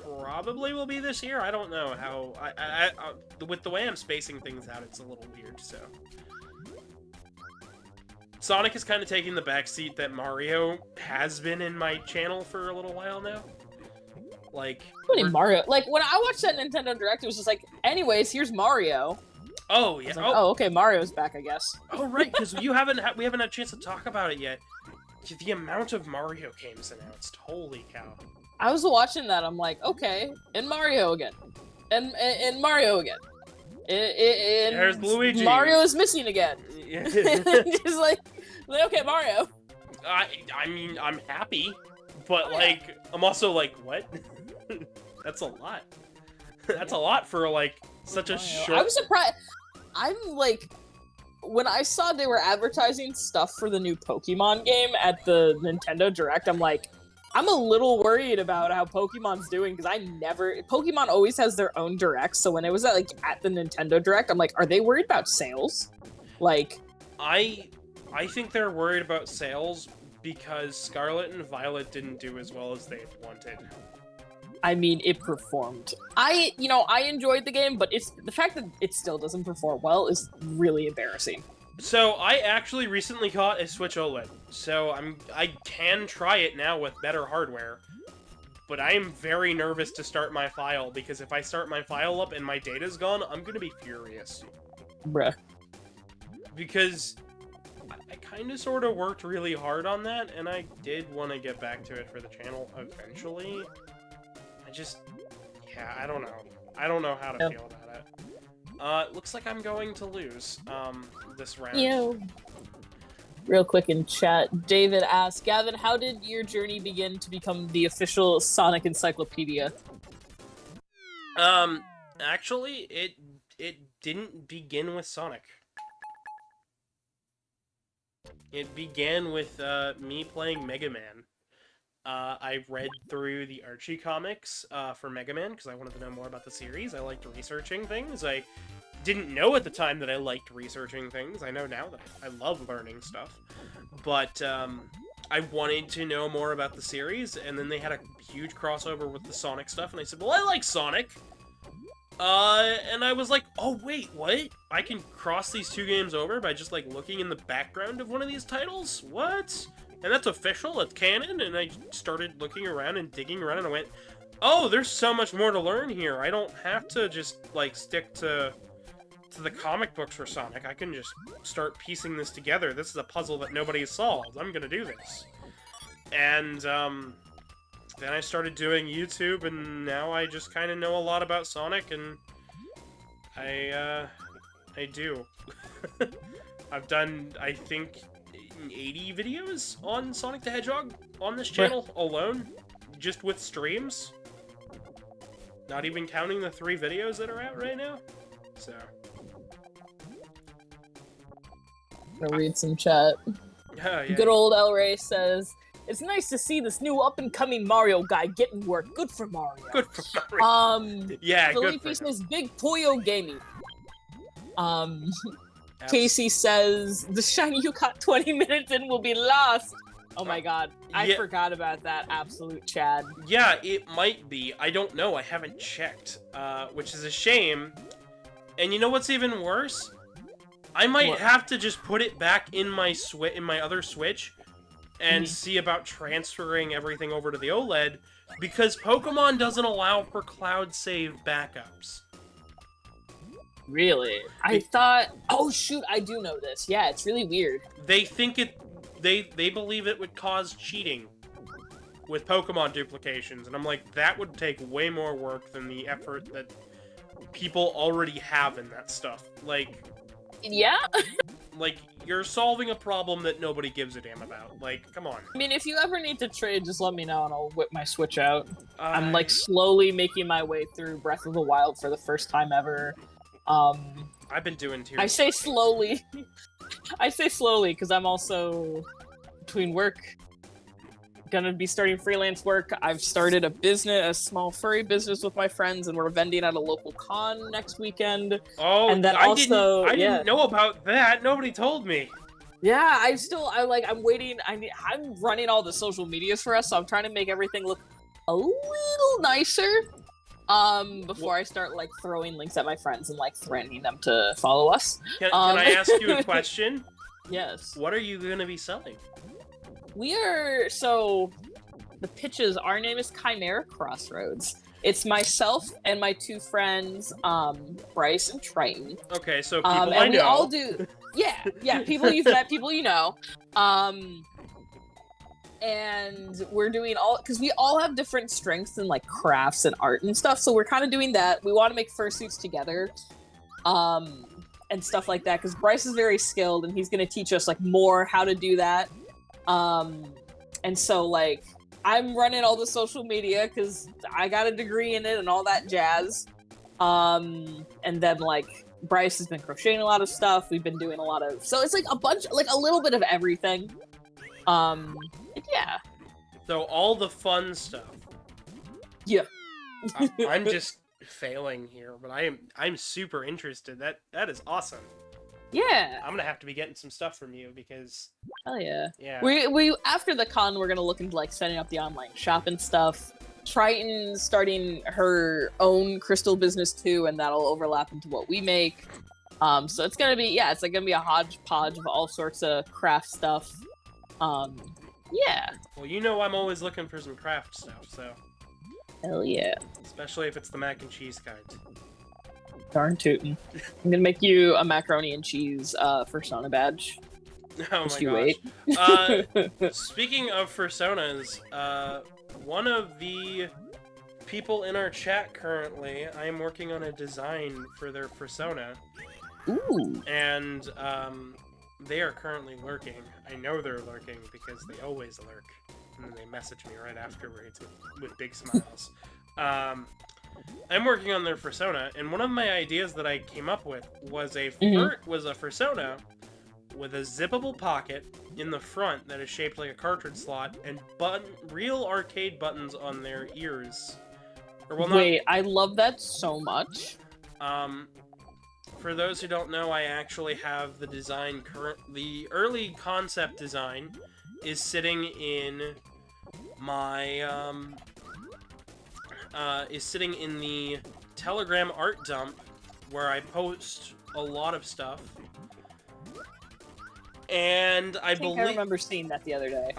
probably will be this year. I don't know how... with the way I'm spacing things out, it's a little weird, so... Sonic is kind of taking the backseat that Mario has been in my channel for a little while now. Like... What do you mean Mario? Like, when I watched that Nintendo Direct, it was just like, anyways, here's Mario. Oh, yeah. Like, oh, okay, Mario's back, I guess. Oh, right, because we haven't had a chance to talk about it yet. The amount of Mario games announced. Holy cow. I was watching that, I'm like, okay, and Mario again. And Mario again. There's Luigi. Mario is missing again. Just like, okay, Mario. I mean, I'm happy, but like, I'm also like, what? That's a lot. That's a lot for like such a short... I was surprised. I'm like, when I saw they were advertising stuff for the new Pokemon game at the Nintendo Direct, I'm like, I'm a little worried about how Pokemon's doing, because Pokemon always has their own directs, so when it was at the Nintendo Direct, I'm like, are they worried about sales? Like... I think they're worried about sales because Scarlet and Violet didn't do as well as they wanted. I mean, it performed. I enjoyed the game, but the fact that it still doesn't perform well is really embarrassing. So, I actually recently caught a Switch OLED, so I can try it now with better hardware, but I am very nervous to start my file, because if I start my file up and my data's gone, I'm gonna be furious. Bruh. Because I kind of sort of worked really hard on that, and I did want to get back to it for the channel eventually. I don't know. I don't know how to feel about it. Looks like I'm going to lose, this round. Yo. Real quick in chat, David asked, Gavin, how did your journey begin to become the official Sonic Encyclopedia? Actually, it didn't begin with Sonic. It began with, me playing Mega Man. I read through the Archie comics for Mega Man because I wanted to know more about the series. I liked researching things. I didn't know at the time that I liked researching things. I know now that I love learning stuff. But I wanted to know more about the series, and then they had a huge crossover with the Sonic stuff, and I said, well, I like Sonic. And I was like, oh, wait, what? I can cross these 2 games over by just, like, looking in the background of one of these titles? What? And that's official? It's canon? And I started looking around and digging around, and I went, oh, there's so much more to learn here. I don't have to just, like, stick to the comic books for Sonic. I can just start piecing this together. This is a puzzle that nobody has solved. I'm gonna do this. And, then I started doing YouTube, and now I just kind of know a lot about Sonic, and I do. I've done, I think, 80 videos on Sonic the Hedgehog on this channel alone, just with streams. Not even counting the 3 videos that are out right now. So. I'll read some chat. Yeah. Good old El Rey says, It's nice to see this new up-and-coming Mario guy getting work. Good for Mario. Good for Mario. Yeah, Felipe good for says, Big Puyo Gaming. Casey says, the shiny you got 20 minutes in will be lost. Oh my god. I forgot about that, absolute Chad. Yeah, it might be. I don't know. I haven't checked, which is a shame. And you know what's even worse? I might have to just put it back in my other Switch and see about transferring everything over to the OLED, because Pokemon doesn't allow for cloud save backups. Really? I thought... Oh, shoot, I do know this. Yeah, it's really weird. They think they believe it would cause cheating with Pokemon duplications, and I'm like, that would take way more work than the effort that people already have in that stuff. Like... Yeah? Like, you're solving a problem that nobody gives a damn about. Like, come on. I mean, if you ever need to trade, just let me know and I'll whip my Switch out. I'm, like, slowly making my way through Breath of the Wild for the first time ever. I've been doing Tears. I say slowly. I say slowly because I'm also between work. Gonna be starting freelance work. I've started a small furry business with my friends, and we're vending at a local con next weekend. Oh, and then I didn't know about that. Nobody told me. Yeah, I'm waiting. I'm running all the social medias for us, so I'm trying to make everything look a little nicer. Before I start like throwing links at my friends and like threatening them to follow us. Can I ask you a question? Yes. What are you gonna be selling? So the pitches, our name is Chimera Crossroads. It's myself and my two friends, Bryce and Triton. Okay, so people I know. We all do, yeah, people you've met, people you know. And we're doing because we all have different strengths in like crafts and art and stuff, so we're kind of doing that. We want to make fursuits together. And stuff like that, because Bryce is very skilled and he's going to teach us like more how to do that. And so like I'm running all the social media because I got a degree in it and all that jazz. And then like Bryce has been crocheting a lot of stuff. We've been doing a lot of, so it's like a little bit of everything. Yeah. So all the fun stuff. Yeah. I'm just failing here, but I'm super interested. That is awesome. Yeah. I'm gonna have to be getting some stuff from you because... Hell yeah. Yeah. We after the con, we're gonna look into like setting up the online shop and stuff. Triton's starting her own crystal business too, and that'll overlap into what we make. So it's gonna be it's like gonna be a hodgepodge of all sorts of craft stuff. Yeah. Well, you know I'm always looking for some craft stuff, so... Hell yeah. Especially if it's the mac and cheese kind. Darn tootin'. I'm gonna make you a macaroni and cheese Fursona badge. Oh just my gosh. Wait. Speaking of Fursonas, one of the people in our chat currently, I am working on a design for their Fursona. Ooh. And they are currently lurking. I know they're lurking because they always lurk. And then they message me right afterwards with big smiles. I'm working on their Fursona, and one of my ideas that I came up with was a Fursona with a zippable pocket in the front that is shaped like a cartridge slot, and real arcade buttons on their ears. Wait, I love that so much. For those who don't know, I actually have the design the early concept design is sitting in my is sitting in the Telegram art dump where I post a lot of stuff. And I believe I remember seeing that the other day.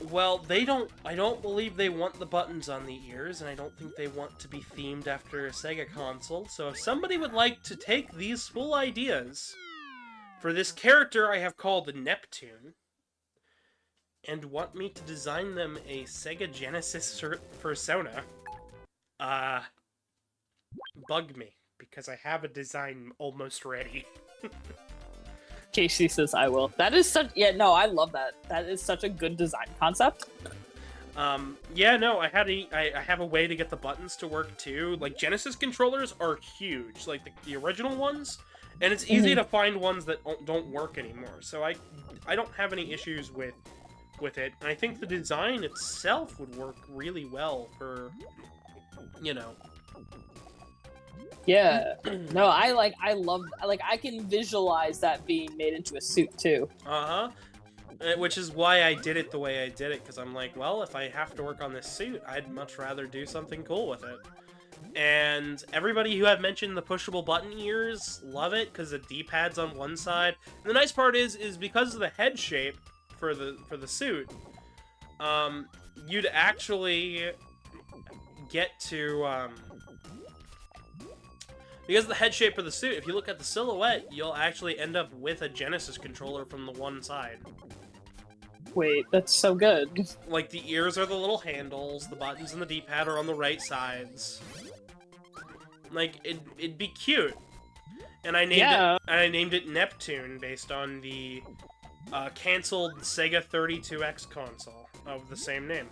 Well, I don't believe they want the buttons on the ears, and I don't think they want to be themed after a Sega console. So if somebody would like to take these full ideas for this character I have called Neptune and want me to design them a Sega Genesis Fursona, bug me, because I have a design almost ready. Casey says I will. That is such... Yeah, no, I love that. That is such a good design concept. Yeah, no, I have a way to get the buttons to work too. Like, Genesis controllers are huge, like the original ones, and it's easy to find ones that don't work anymore. So I don't have any issues with with it. And I think the design itself would work really well for, you know. Yeah. No, I love, I can visualize that being made into a suit, too. Uh-huh. Which is why I did it the way I did it, because I'm like, well, if I have to work on this suit, I'd much rather do something cool with it. And everybody who I've mentioned the pushable button ears love it, because the D-pad's on one side. And the nice part is because of the head shape for the suit, you'd actually get to, because of the head shape of the suit, if you look at the silhouette, you'll actually end up with a Genesis controller from the one side. Wait, that's so good. Like, the ears are the little handles, the buttons and the D-pad are on the right sides. Like, it'd be cute. And I named it Neptune based on the canceled Sega 32X console of the same name.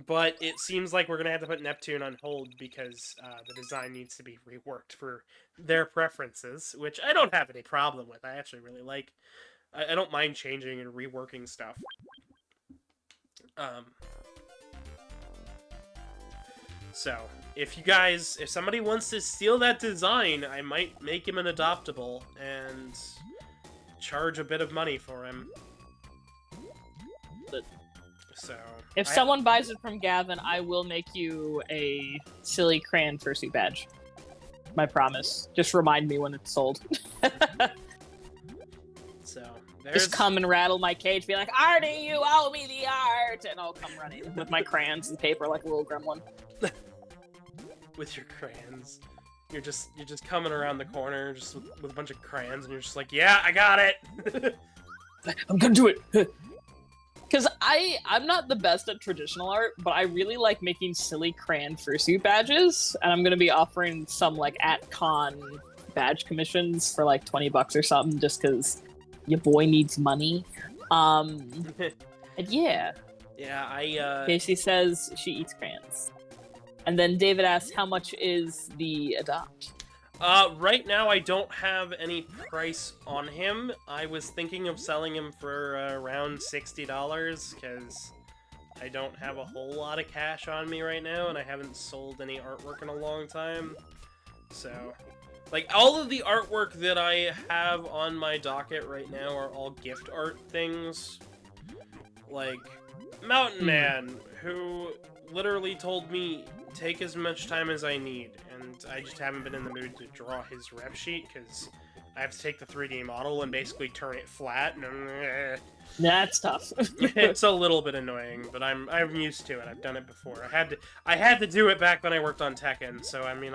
But it seems like we're gonna have to put Neptune on hold because the design needs to be reworked for their preferences, which I don't have any problem with. I actually really like. I don't mind changing and reworking stuff. So, if somebody wants to steal that design, I might make him an adoptable and charge a bit of money for him. So, if someone buys it from Gavin, I will make you a silly crayon fursuit badge. My promise. Just remind me when it's sold. So, just come and rattle my cage, be like, Artie, you owe me the art! And I'll come running with my crayons and paper like a little gremlin. With your crayons. You're just coming around the corner just with a bunch of crayons, and you're just like, yeah, I got it! I'm gonna do it! Because I'm not the best at traditional art, but I really like making silly crayon fursuit badges, and I'm gonna be offering some, like, at con badge commissions for, like, $20 or something, just because your boy needs money. And yeah. Yeah, Casey says she eats crayons. And then David asks, how much is the adopt? Right now I don't have any price on him. I was thinking of selling him for around $60, because I don't have a whole lot of cash on me right now, and I haven't sold any artwork in a long time. So, like, all of the artwork that I have on my docket right now are all gift art things. Like, Mountain Man, who literally told me, take as much time as I need, and I just haven't been in the mood to draw his rep sheet, because I have to take the 3D model and basically turn it flat, and that's tough. It's a little bit annoying, but I'm used to it. I've done it before. I had to do it back when I worked on Tekken, so I mean,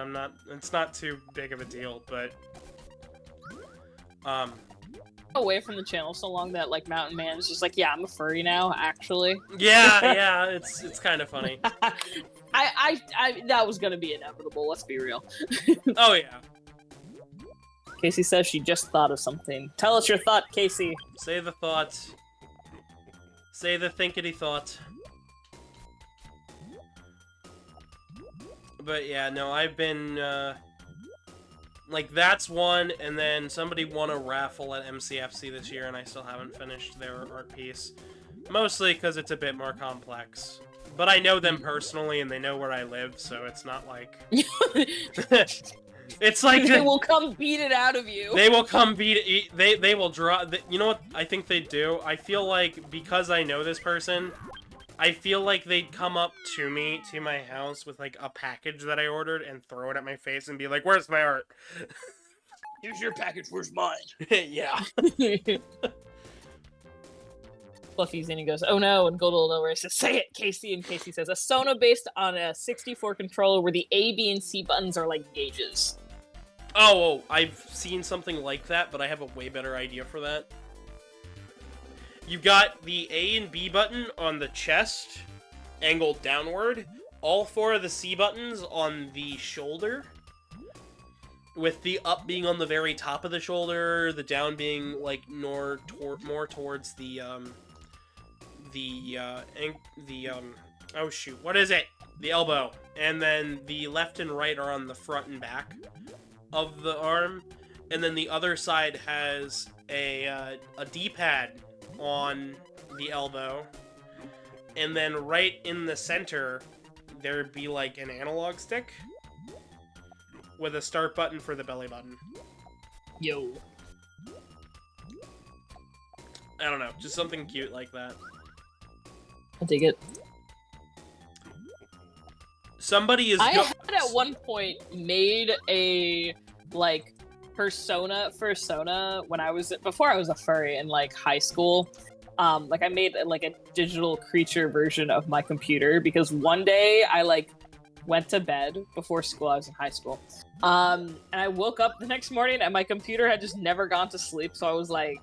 it's not too big of a deal, but away from the channel so long that, like, Mountain Man is just like, yeah, I'm a furry now, actually. Yeah, it's kind of funny. I that was gonna be inevitable, let's be real. Oh, yeah. Casey says she just thought of something. Tell us your thought, Casey. Say the thought. Say the thinkity thought. But yeah, no, I've been, like, that's one, and then somebody won a raffle at MCFC this year, and I still haven't finished their art piece. Mostly because it's a bit more complex. But I know them personally, and they know where I live, so it's not like... It's like... They will come beat it out of you. They will come beat it. They will draw... You know what I think they do? I feel like, because I know this person, I feel like they'd come up to me, to my house, with, like, a package that I ordered, and throw it at my face and be like, where's my art? Here's your package, where's mine? Yeah. Fluffy's in, he goes, oh no, and Goldildo says, say it, Casey, and Casey says, a Sona based on a 64 controller where the A, B, and C buttons are like gauges. Oh, I've seen something like that, but I have a way better idea for that. You've got the A and B button on the chest, angled downward, all four of the C buttons on the shoulder, with the up being on the very top of the shoulder, the down being, like, more towards the, oh shoot, what is it? The elbow. And then the left and right are on the front and back of the arm. And then the other side has a D-pad on the elbow, and then right in the center, there'd be like an analog stick with a start button for the belly button. Yo. I don't know, just something cute like that. I dig it. Somebody is. I had at one point made a like persona when before I was a furry in like high school. Like I made like a digital creature version of my computer because one day I like went to bed before school. I was in high school. And I woke up the next morning and my computer had just never gone to sleep. So I was like,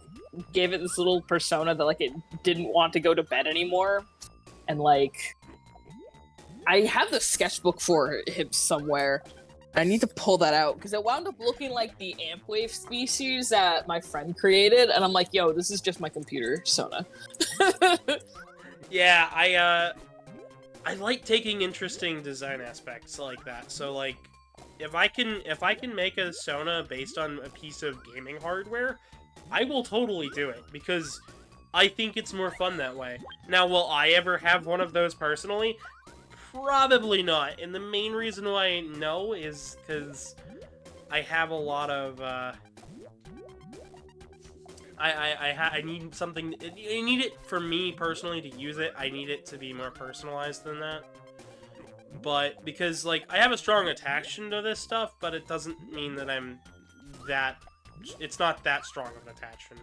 gave it this little persona that like it didn't want to go to bed anymore. And like, I have the sketchbook for him somewhere. I need to pull that out because it wound up looking like the Ampwave species that my friend created. And I'm like, yo, this is just my computer persona. Yeah, I like taking interesting design aspects like that. So like, if I can make a Sona based on a piece of gaming hardware, I will totally do it because I think it's more fun that way. Now, will I ever have one of those personally? Probably not. And the main reason why no is because I have a lot of I need something. I need it for me personally to use it. I need it to be more personalized than that. But because like I have a strong attachment to this stuff, but it doesn't mean that I'm that. It's not that strong of an attachment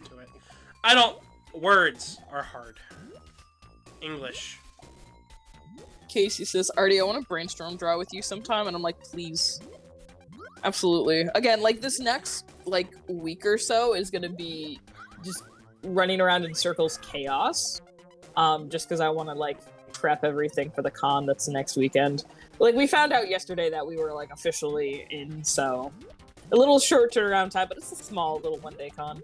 to it. I don't. Words are hard. English. Casey says, Artie, I want to brainstorm draw with you sometime, and I'm like, please. Absolutely. Again, like, this next, like, week or so is gonna be just running around in circles chaos. Just because I want to, like, prep everything for the con that's next weekend. Like, we found out yesterday that we were, like, officially in, so... A little short turnaround time, but it's a small little one-day con.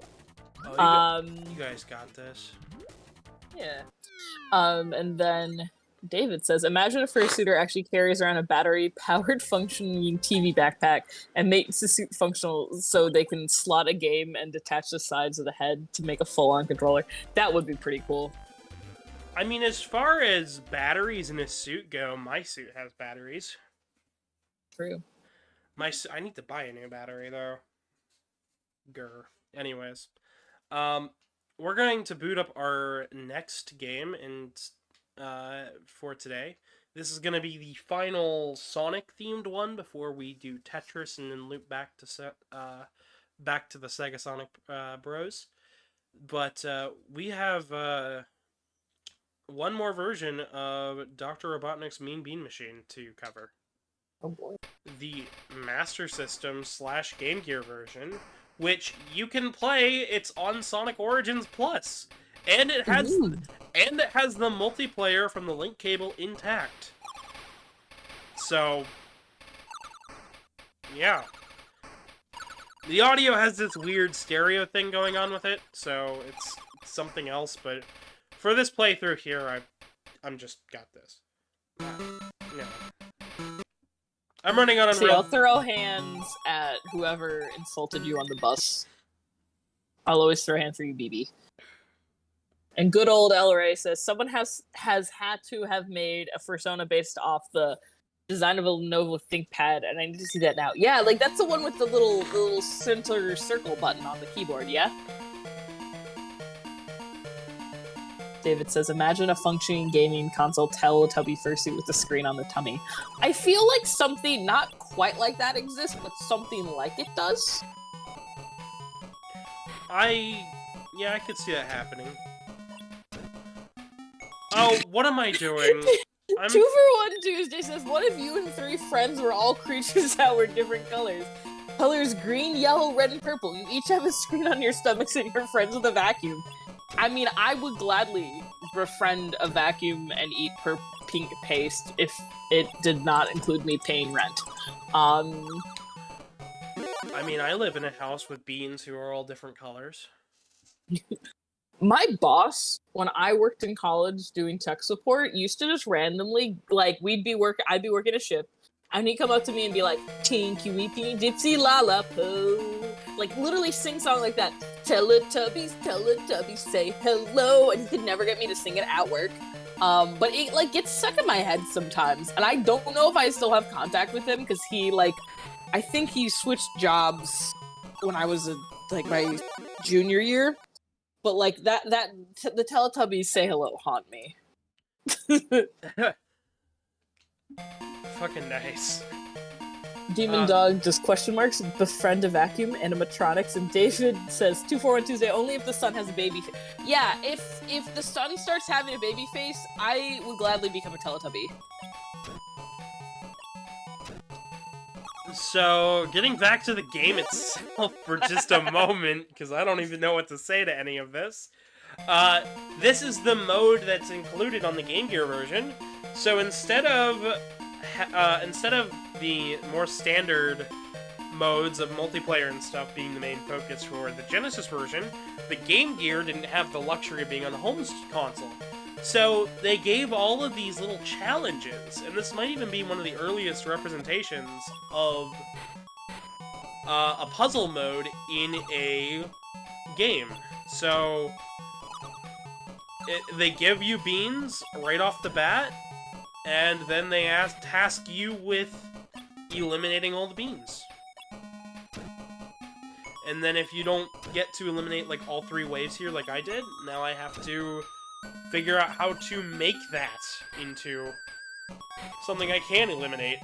Oh, you guys got this. Yeah. And then David says, imagine if Fursuiter actually carries around a battery-powered functioning TV backpack and makes the suit functional so they can slot a game and detach the sides of the head to make a full-on controller. That would be pretty cool. I mean, as far as batteries in a suit go, my suit has batteries. True. I need to buy a new battery, though. Grr. Anyways. We're going to boot up our next game for today. This is going to be the final Sonic-themed one before we do Tetris and then loop back to the Sega Sonic Bros. But we have one more version of Dr. Robotnik's Mean Bean Machine to cover. Oh boy. The Master System / Game Gear version, which you can play. It's on Sonic Origins Plus, and it has the multiplayer from the link cable intact. So, yeah, the audio has this weird stereo thing going on with it, so it's something else. But for this playthrough here, I'm just got this. Yeah. I'm running on See, I'll throw hands at whoever insulted you on the bus. I'll always throw hands for you, BB. And good old El Rey says, someone has had to have made a Fursona based off the design of a Lenovo ThinkPad, and I need to see that now. Yeah, like, that's the one with the little center circle button on the keyboard, yeah? David says, imagine a functioning gaming console Teletubby fursuit with a screen on the tummy. I feel like something not quite like that exists, but something like it does. Yeah, I could see that happening. Oh, what am I doing? 2 for 1 Tuesday says, what if you and 3 friends were all creatures that were different colors? Colors green, yellow, red, and purple. You each have a screen on your stomachs and you're friends with a vacuum. I mean, I would gladly befriend a vacuum and eat pink paste if it did not include me paying rent. I mean, I live in a house with beings who are all different colors. My boss, when I worked in college doing tech support, used to just randomly, like, I'd be working a shift, and he'd come up to me and be like, Tinky Weepy Dipsy Lala Poo. like literally sing song like that. Teletubbies, say hello, and he could never get me to sing it at work. But it like gets stuck in my head sometimes, and I don't know if I still have contact with him because he like, I think he switched jobs when I was like my junior year. But like the Teletubbies say hello haunt me. Fucking nice. Demon Dog just question marks befriend a vacuum animatronics, and David says 241 Tuesday only if the sun has a baby face. Yeah, if the sun starts having a baby face, I would gladly become a Teletubby. So, getting back to the game itself for just a moment, because I don't even know what to say to any of this. This is the mode that's included on the Game Gear version. So instead of the more standard modes of multiplayer and stuff being the main focus for the Genesis version, the Game Gear didn't have the luxury of being on the home console. So they gave all of these little challenges, and this might even be one of the earliest representations of a puzzle mode in a game. So they give you beans right off the bat, and then they task you with eliminating all the beans. And then if you don't get to eliminate like all 3 waves here like I did, now I have to figure out how to make that into something I can eliminate.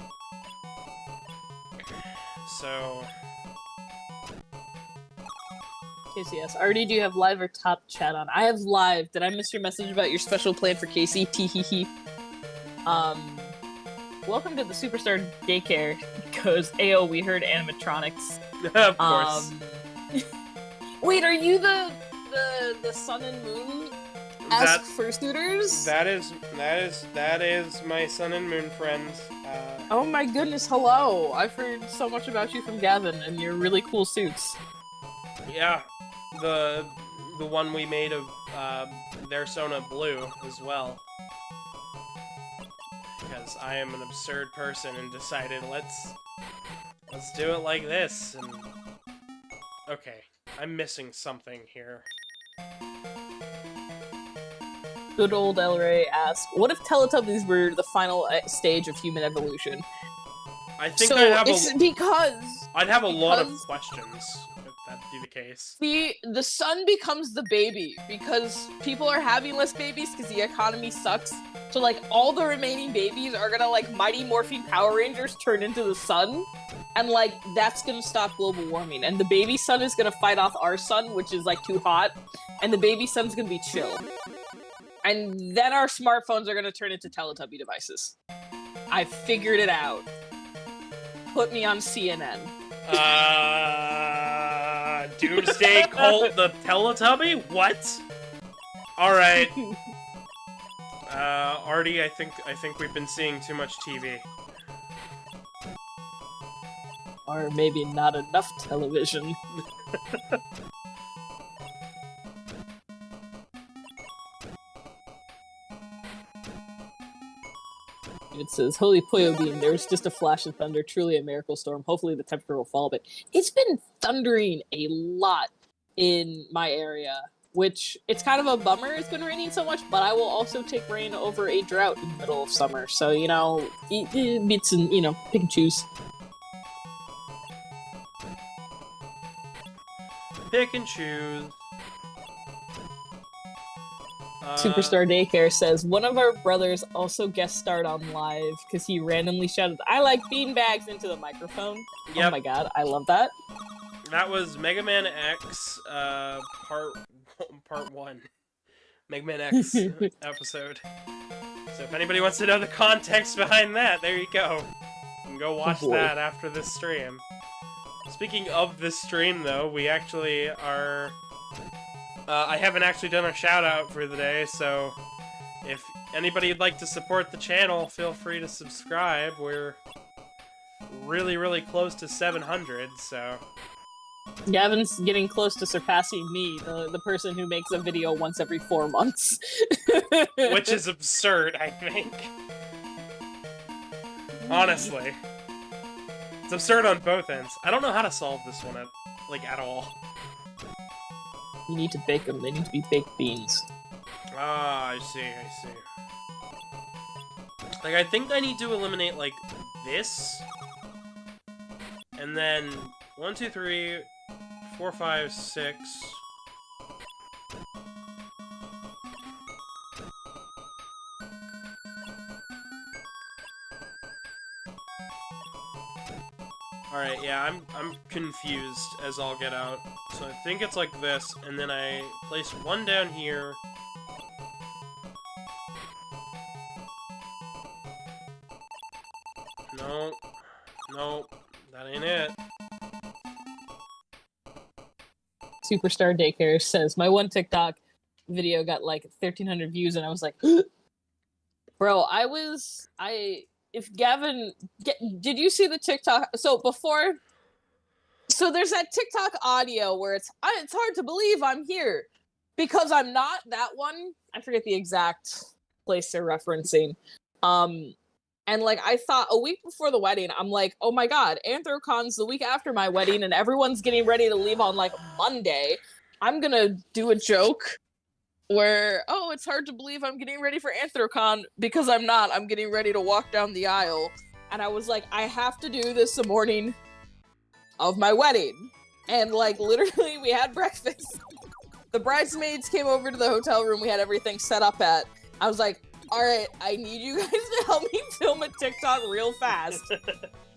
So... KCS, already do you have live or top chat on? I have live. Did I miss your message about your special plan for Casey? Teehee. Welcome to the Superstar Daycare. Goes, Ayo, we heard animatronics. Of course. Wait, are you the Sun and Moon fursuiters? That is my Sun and Moon friends. Oh my goodness, hello! I've heard so much about you from Gavin and your really cool suits. Yeah, the one we made of their Sona Blue as well. Because I am an absurd person and decided let's do it like this. And okay, I'm missing something here. Good old El Rey asks, what if Teletubbies were the final stage of human evolution? I think so I'd have a lot of questions if that'd be the case. The sun becomes the baby because people are having less babies because the economy sucks. So like all the remaining babies are gonna like Mighty Morphin Power Rangers turn into the sun, and like that's gonna stop global warming. And the baby sun is gonna fight off our sun, which is like too hot, and the baby sun's gonna be chill. And then our smartphones are gonna turn into Teletubby devices. I figured it out. Put me on CNN. Doomsday Cult the Teletubby? What? Alright. Artie, I think we've been seeing too much TV. Or maybe not enough television. It says, holy Puyo Beam, there's just a flash of thunder, truly a miracle storm. Hopefully the temperature will fall a bit. It's been thundering a lot in my area, which it's kind of a bummer it's been raining so much, but I will also take rain over a drought in the middle of summer. So, you know, it's, you know, pick and choose. Pick and choose. Superstar Daycare says, one of our brothers also guest starred on live because he randomly shouted, I like beanbags into the microphone. Yep. Oh my god, I love that. That was Mega Man X, part 1. Mega Man X episode. So if anybody wants to know the context behind that, there you go. You can go watch that after this stream. Speaking of this stream, though, we actually are... I haven't actually done a shout-out for the day, so if anybody would like to support the channel, feel free to subscribe. We're really, really close to 700, so... Gavin's getting close to surpassing me, the person who makes a video once every 4 months. Which is absurd, I think. Honestly. It's absurd on both ends. I don't know how to solve this one at all. You need to bake them. They need to be baked beans. Ah, I see. Like, I think I need to eliminate, like, this. And then 1, 2, 3, 4, 5, 6. Alright, yeah, I'm confused as all get out. So I think it's like this, and then I place one down here. Nope, that ain't it. Superstar Daycare says, my one TikTok video got like 1,300 views, and I was like, bro, if Gavin, did you see the TikTok? So there's that TikTok audio where it's hard to believe I'm here because I'm not. That one, I forget the exact place they're referencing. And like I thought a week before the wedding, I'm like, oh my god, Anthrocon's the week after my wedding, and everyone's getting ready to leave on like Monday. I'm gonna do a joke where, oh, it's hard to believe I'm getting ready for Anthrocon because I'm not. I'm getting ready to walk down the aisle. And I was like, I have to do this the morning of my wedding. And like literally we had breakfast. The bridesmaids came over to the hotel room we had everything set up at. I was like, all right, I need you guys to help me film a TikTok real fast.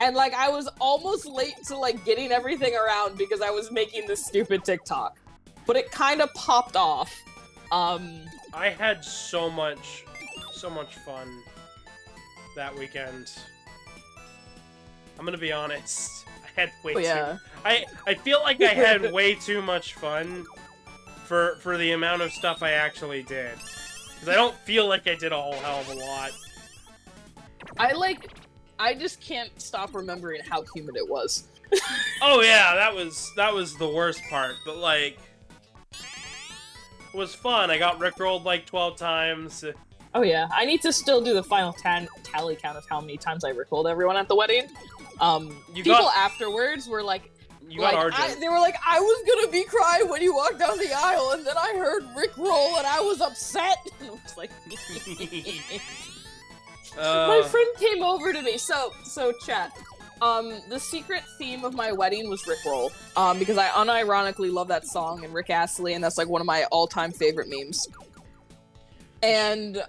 And like I was almost late to like getting everything around because I was making this stupid TikTok. But it kind of popped off. I had so much fun that weekend. I'm gonna be honest. I had way too. I feel like I had way too much fun for the amount of stuff I actually did. Because I don't feel like I did a whole hell of a lot. I just can't stop remembering how humid it was. Oh yeah, that was the worst part. But like, it was fun. I got rickrolled like 12 times. Oh yeah, I need to still do the final tally count of how many times I rickrolled everyone at the wedding. People afterwards were like, they were like, I was gonna be crying when you walked down the aisle, and then I heard rickroll, and I was upset. And I was like, my friend came over to me. So chat. The secret theme of my wedding was rickroll. Because I unironically love that song and Rick Astley, and that's like one of my all-time favorite memes. And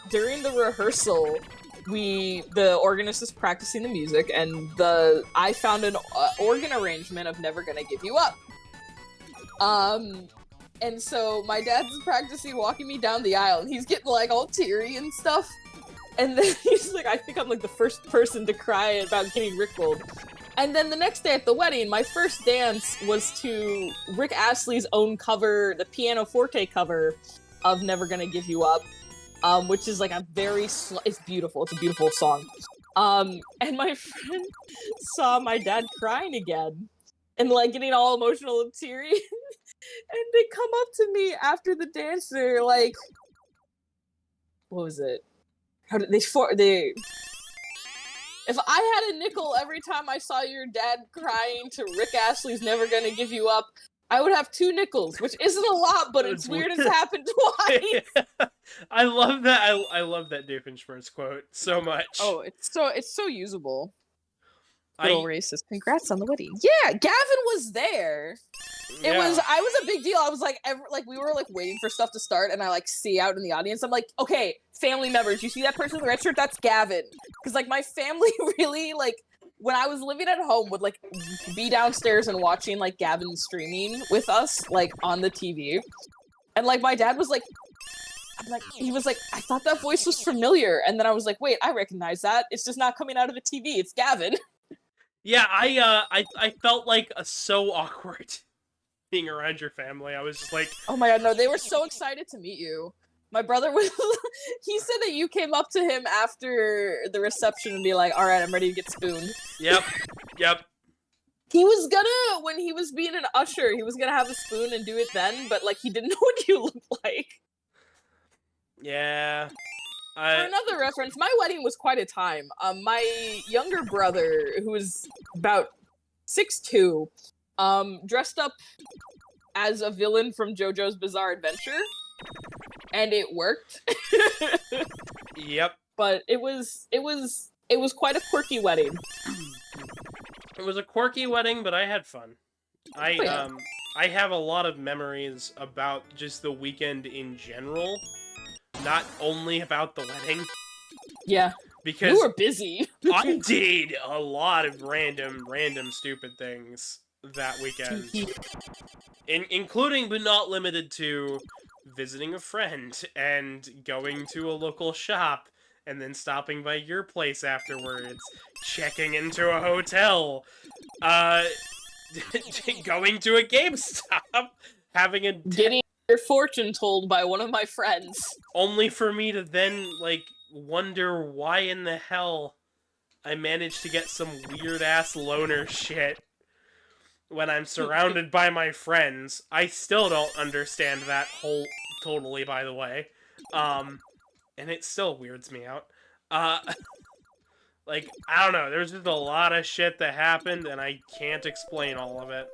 during the rehearsal, the organist is practicing the music, and I found an organ arrangement of Never Gonna Give You Up. And so my dad's practicing walking me down the aisle, and he's getting like all teary and stuff. And then he's like, I think I'm like the first person to cry about getting rickrolled. And then the next day at the wedding, my first dance was to Rick Astley's own cover, the pianoforte cover of Never Gonna Give You Up. Which is like a very it's beautiful. It's a beautiful song. And my friend saw my dad crying again and like getting all emotional and teary. And they come up to me after the dance. They're like, what was it? How did they if I had a nickel every time I saw your dad crying to Rick Astley's Never Gonna Give You Up, I would have 2 nickels, which isn't a lot, but it's weird it's happened twice. Yeah. I love that. I love that Doofenshmirtz quote so much. Oh, it's so usable. Little racist. Congrats on the wedding. Yeah, Gavin was there. I was a big deal. I was like, we were like waiting for stuff to start, and I like see out in the audience. I'm like, okay, family members, you see that person in the red shirt? That's Gavin. Because like my family really like. When I was living at home, would like be downstairs and watching like Gavin streaming with us, like on the TV, and like my dad was like, he was like, I thought that voice was familiar, and then I was like, wait, I recognize that. It's just not coming out of the TV. It's Gavin. Yeah, I felt like so awkward being around your family. I was just like, oh my god, no, they were so excited to meet you. My brother was, he said that you came up to him after the reception and be like, all right, I'm ready to get spooned. Yep. He was gonna, when he was being an usher, he was gonna have a spoon and do it then, but like he didn't know what you looked like. Yeah. For another reference, my wedding was quite a time. My younger brother, who was about 6'2", dressed up as a villain from JoJo's Bizarre Adventure, and it worked. Yep. But it was quite a quirky wedding. It was a quirky wedding, but I had fun. I have a lot of memories about just the weekend in general, not only about the wedding. Yeah. Because you were busy. I did a lot of random stupid things that weekend. Including but not limited to visiting a friend and going to a local shop and then stopping by your place afterwards, checking into a hotel, going to a GameStop, having a getting your fortune told by one of my friends. Only for me to then, like, wonder why in the hell I managed to get some weird-ass loner shit when I'm surrounded by my friends. I still don't understand that totally, by the way. And it still weirds me out. Like, I don't know, there's just a lot of shit that happened, and I can't explain all of it.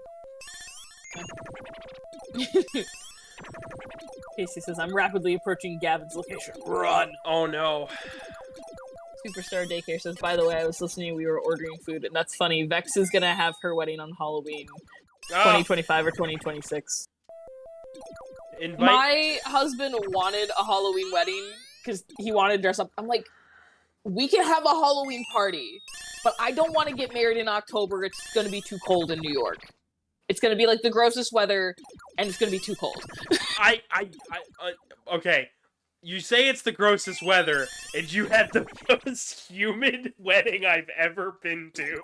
Casey says, I'm rapidly approaching Gavin's location. Run! Oh no. Superstar Daycare says, by the way, I was listening, we were ordering food, and that's funny, Vex is gonna have her wedding on Halloween 2025 or 2026. My husband wanted a Halloween wedding, because he wanted to dress up. I'm like, we can have a Halloween party, but I don't want to get married in October. It's going to be too cold in New York. It's going to be like the grossest weather, and it's going to be too cold. Okay. You say it's the grossest weather, and you had the most humid wedding I've ever been to.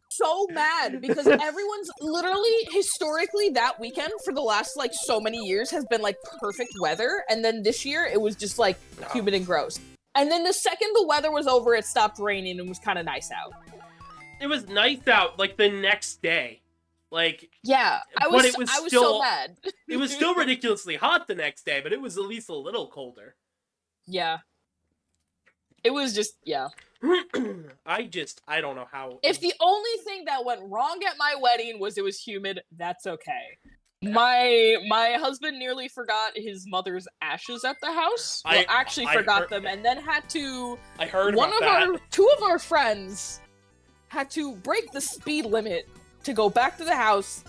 So mad, because everyone's literally, historically, that weekend for the last, like, so many years has been, like, perfect weather, and then this year, it was just, like, humid and gross. And then the second the weather was over, it stopped raining and was kind of nice out. It was nice out, like, the next day. Like... Yeah, I was so mad. It was still ridiculously hot the next day, but it was at least a little colder. Yeah. It was just, yeah. I don't know how... If the only thing that went wrong at my wedding was it was humid, that's okay. My husband nearly forgot his mother's ashes at the house. Well, actually forgot them, and then had to... I heard about that. Two of our friends had to break the speed limit to go back to the house,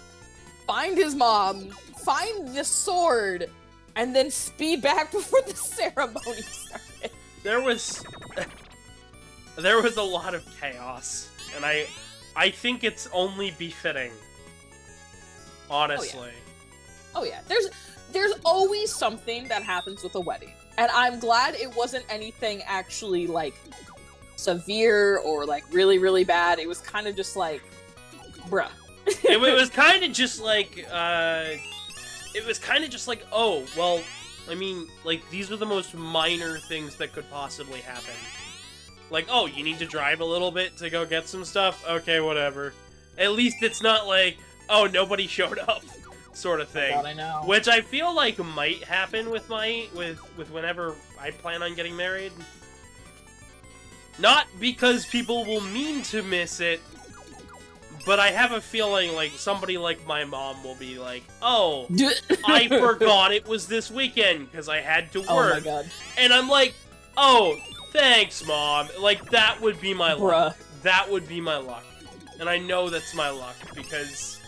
find his mom, find the sword, and then speed back before the ceremony started. There was a lot of chaos, and I think it's only befitting. Honestly. Oh yeah. There's always something that happens with a wedding. And I'm glad it wasn't anything actually, like, severe or, like, really, really bad. It was kind of just like, bruh. it was kind of just like, oh, well, I mean, like, these are the most minor things that could possibly happen. Like, oh, you need to drive a little bit to go get some stuff? Okay, whatever. At least it's not like, oh, nobody showed up, sort of thing. I know. Which I feel like might happen with whenever I plan on getting married. Not because people will mean to miss it, but I have a feeling like somebody like my mom will be like, oh, I forgot it was this weekend because I had to work. Oh my god. And I'm like, oh, thanks, Mom. Like, that would be my luck. That would be my luck. And I know that's my luck because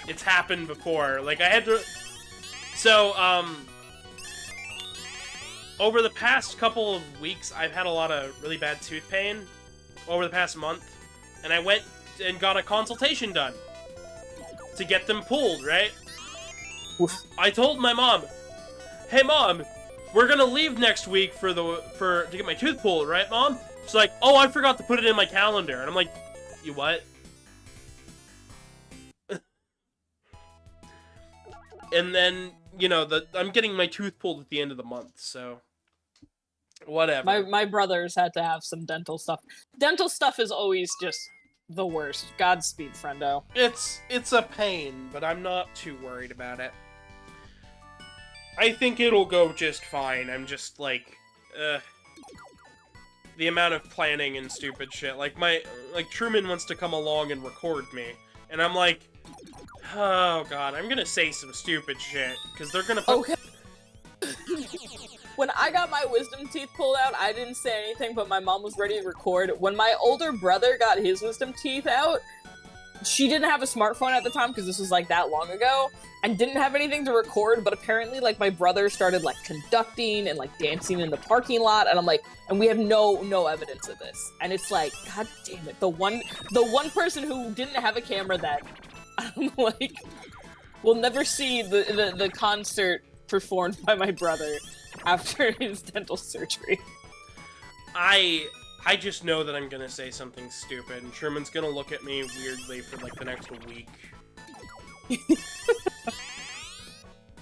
it's happened before. Like, I had to... So, over the past couple of weeks, I've had a lot of really bad tooth pain over the past month. And I went and got a consultation done to get them pulled, right? Oof. I told my mom, hey, Mom, we're gonna leave next week to get my tooth pulled, right, Mom? She's like, oh, I forgot to put it in my calendar. And I'm like, you what? And then, you know, I'm getting my tooth pulled at the end of the month, so whatever. My brothers had to have some dental stuff. Dental stuff is always just the worst. Godspeed, friendo. It's a pain, but I'm not too worried about it. I think it'll go just fine. I'm just like, the amount of planning and stupid shit. Like, Truman wants to come along and record me. And I'm like, oh god, I'm gonna say some stupid shit. Because they're gonna put... Okay. When I got my wisdom teeth pulled out, I didn't say anything, but my mom was ready to record. When my older brother got his wisdom teeth out, she didn't have a smartphone at the time, because this was, like, that long ago, and didn't have anything to record, but apparently, like, my brother started, like, conducting and, like, dancing in the parking lot, and I'm like, and we have no evidence of this. And it's like, god damn it, the one person who didn't have a camera that, I'm like, will never see the concert performed by my brother after his dental surgery. I just know that I'm gonna say something stupid, and Sherman's gonna look at me weirdly for, like, the next week.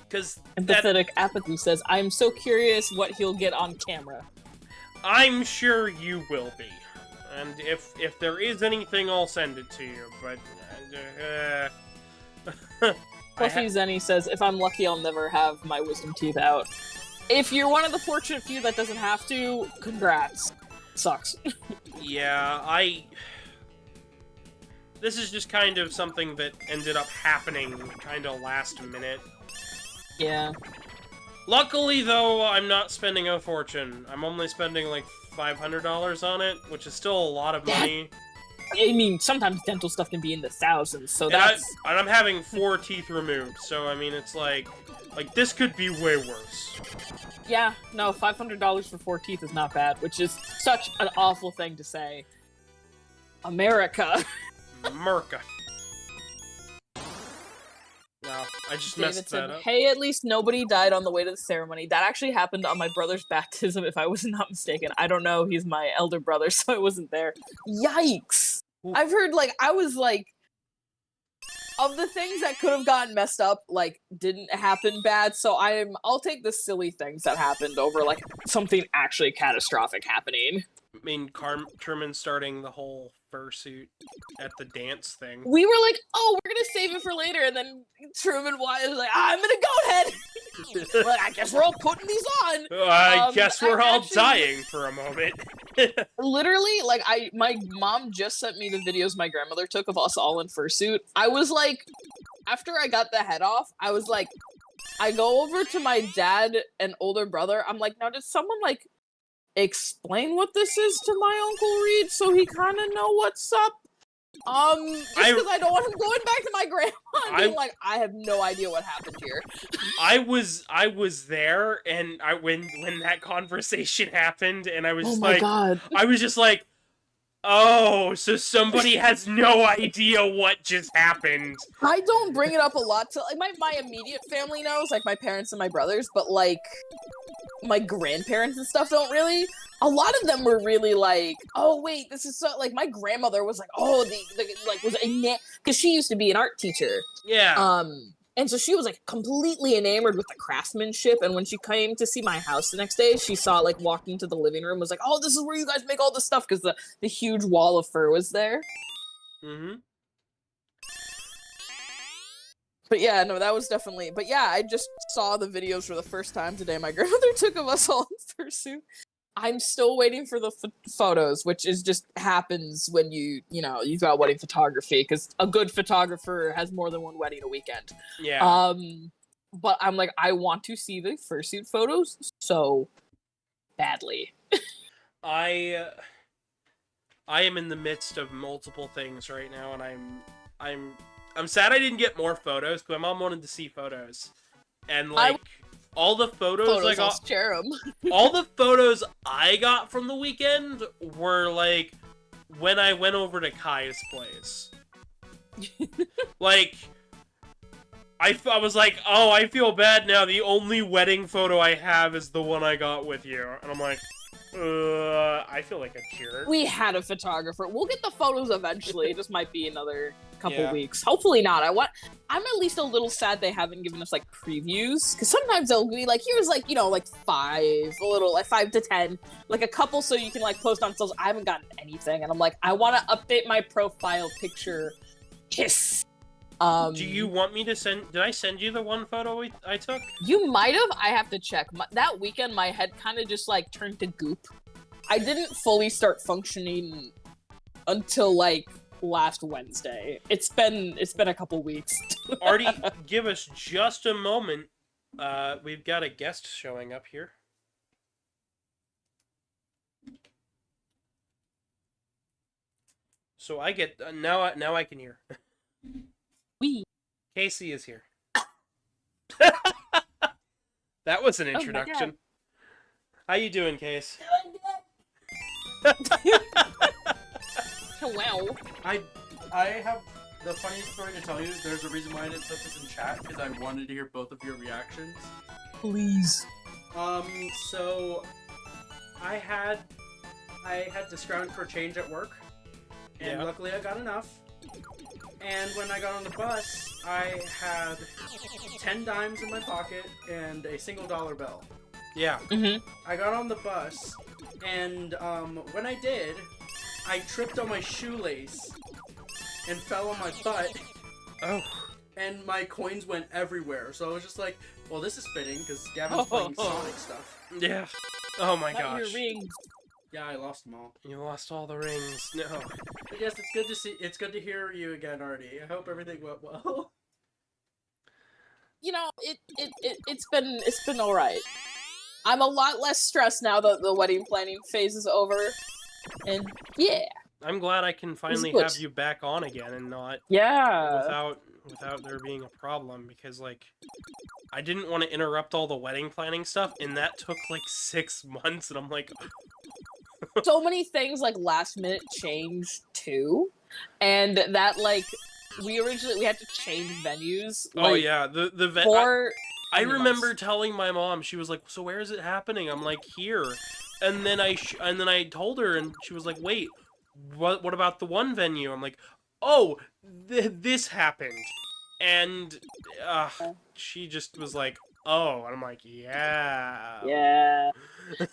Because Empathetic apathy says, I'm so curious what he'll get on camera. I'm sure you will be. And if there is anything, I'll send it to you, but... Fluffy Zenny says, if I'm lucky, I'll never have my wisdom teeth out. If you're one of the fortunate few that doesn't have to, congrats. Sucks. Yeah, this is just kind of something that ended up happening kind of last minute. Yeah. Luckily, though, I'm not spending a fortune. I'm only spending, like, $500 on it, which is still a lot of money. I mean, sometimes dental stuff can be in the thousands, so and that's... And I'm having 4 teeth removed, so, I mean, it's like, this could be way worse. Yeah, no, $500 for 4 teeth is not bad, which is such an awful thing to say. America. America. Wow, I just messed that up. Hey, at least nobody died on the way to the ceremony. That actually happened on my brother's baptism, if I was not mistaken. I don't know, he's my elder brother, so I wasn't there. Yikes! Ooh. I've heard, like, I was like... Of the things that could have gotten messed up, like, didn't happen bad, so I'll take the silly things that happened over, like, something actually catastrophic happening. I mean, Truman starting the whole fursuit at the dance thing. We were like, oh, we're gonna save it for later, and then Truman was like, I'm gonna go ahead! Well, I guess we're all putting these on! I guess we're all dying for a moment. Literally, like, my mom just sent me the videos my grandmother took of us all in fursuit. I was like, after I got the head off, I was like, I go over to my dad and older brother, I'm like, now did someone, like, explain what this is to my Uncle Reed so he kind of know what's up? Just because I don't want him going back to my grandma and being like, I have no idea what happened here. I was there, and when that conversation happened, and I was just like, God. I was just like, oh, so somebody has no idea what just happened. I don't bring it up a lot to, like, my immediate family knows, like, my parents and my brothers, but, like, my grandparents and stuff don't really. A lot of them were really like, oh, wait, this is so, like, my grandmother was like, oh, like, was because she used to be an art teacher. Yeah. And so she was, like, completely enamored with the craftsmanship, and when she came to see my house the next day, she saw, like, walking into the living room, was like, oh, this is where you guys make all this stuff, because the huge wall of fur was there. Mm-hmm. But yeah, no, that was definitely... But yeah, I just saw the videos for the first time today my grandmother took of us all in fursuit. I'm still waiting for the photos, which is just happens when you've got wedding photography, because a good photographer has more than one wedding a weekend. Yeah. But I'm like, I want to see the fursuit photos so badly. I am in the midst of multiple things right now, and I'm sad I didn't get more photos, because my mom wanted to see photos. And, like, all the photos I got... share 'em. All the photos I got from the weekend were, like, when I went over to Kai's place. Like, I was like, oh, I feel bad now. The only wedding photo I have is the one I got with you. And I'm like, I feel like a jerk. We had a photographer. We'll get the photos eventually. It just might be another couple weeks. Hopefully not. I'm at least a little sad they haven't given us, like, previews, because sometimes they'll be like, here's, like, like 5 to 10, like a couple, so you can, like, post on socials. I haven't gotten anything, and I'm like, I want to update my profile picture. Kiss. Do you want me to did I send you the one photo I took? You might have. I have to check. That weekend, my head kind of just, like, turned to goop. I didn't fully start functioning until like last Wednesday. It's been a couple weeks. Artie, give us just a moment. We've got a guest showing up here. So I get now I can hear. Wee. Casey is here. That was an introduction. How you doing, Case? Hello. I have the funniest story to tell you. There's a reason why I didn't put this in chat, because I wanted to hear both of your reactions. Please. So I had to scrounge for change at work, and luckily I got enough. And when I got on the bus, I had 10 dimes in my pocket and a single dollar bill. Yeah. Mm-hmm. I got on the bus, and when I did, I tripped on my shoelace and fell on my butt. Oh. And my coins went everywhere. So I was just like, well, this is fitting, because Gavin's playing Sonic stuff. Yeah. Oh my Not gosh. your rings. Yeah, I lost them all. You lost all the rings. No. But yes, it's good to hear you again, Artie. I hope everything went well. You know, it's been alright. I'm a lot less stressed now that the wedding planning phase is over. And yeah. I'm glad I can finally have you back on again and not without there being a problem, because like I didn't want to interrupt all the wedding planning stuff, and that took like 6 months, and I'm like so many things like last minute change too. And that like we had to change venues. Oh like, yeah, the for I remember telling my mom, she was like, "So where is it happening?" I'm like, "Here." And then I told her, and she was like, "Wait, what about the one venue?" I'm like, "Oh, this happened." And she just was like, "Oh," and I'm like, "Yeah." Yeah.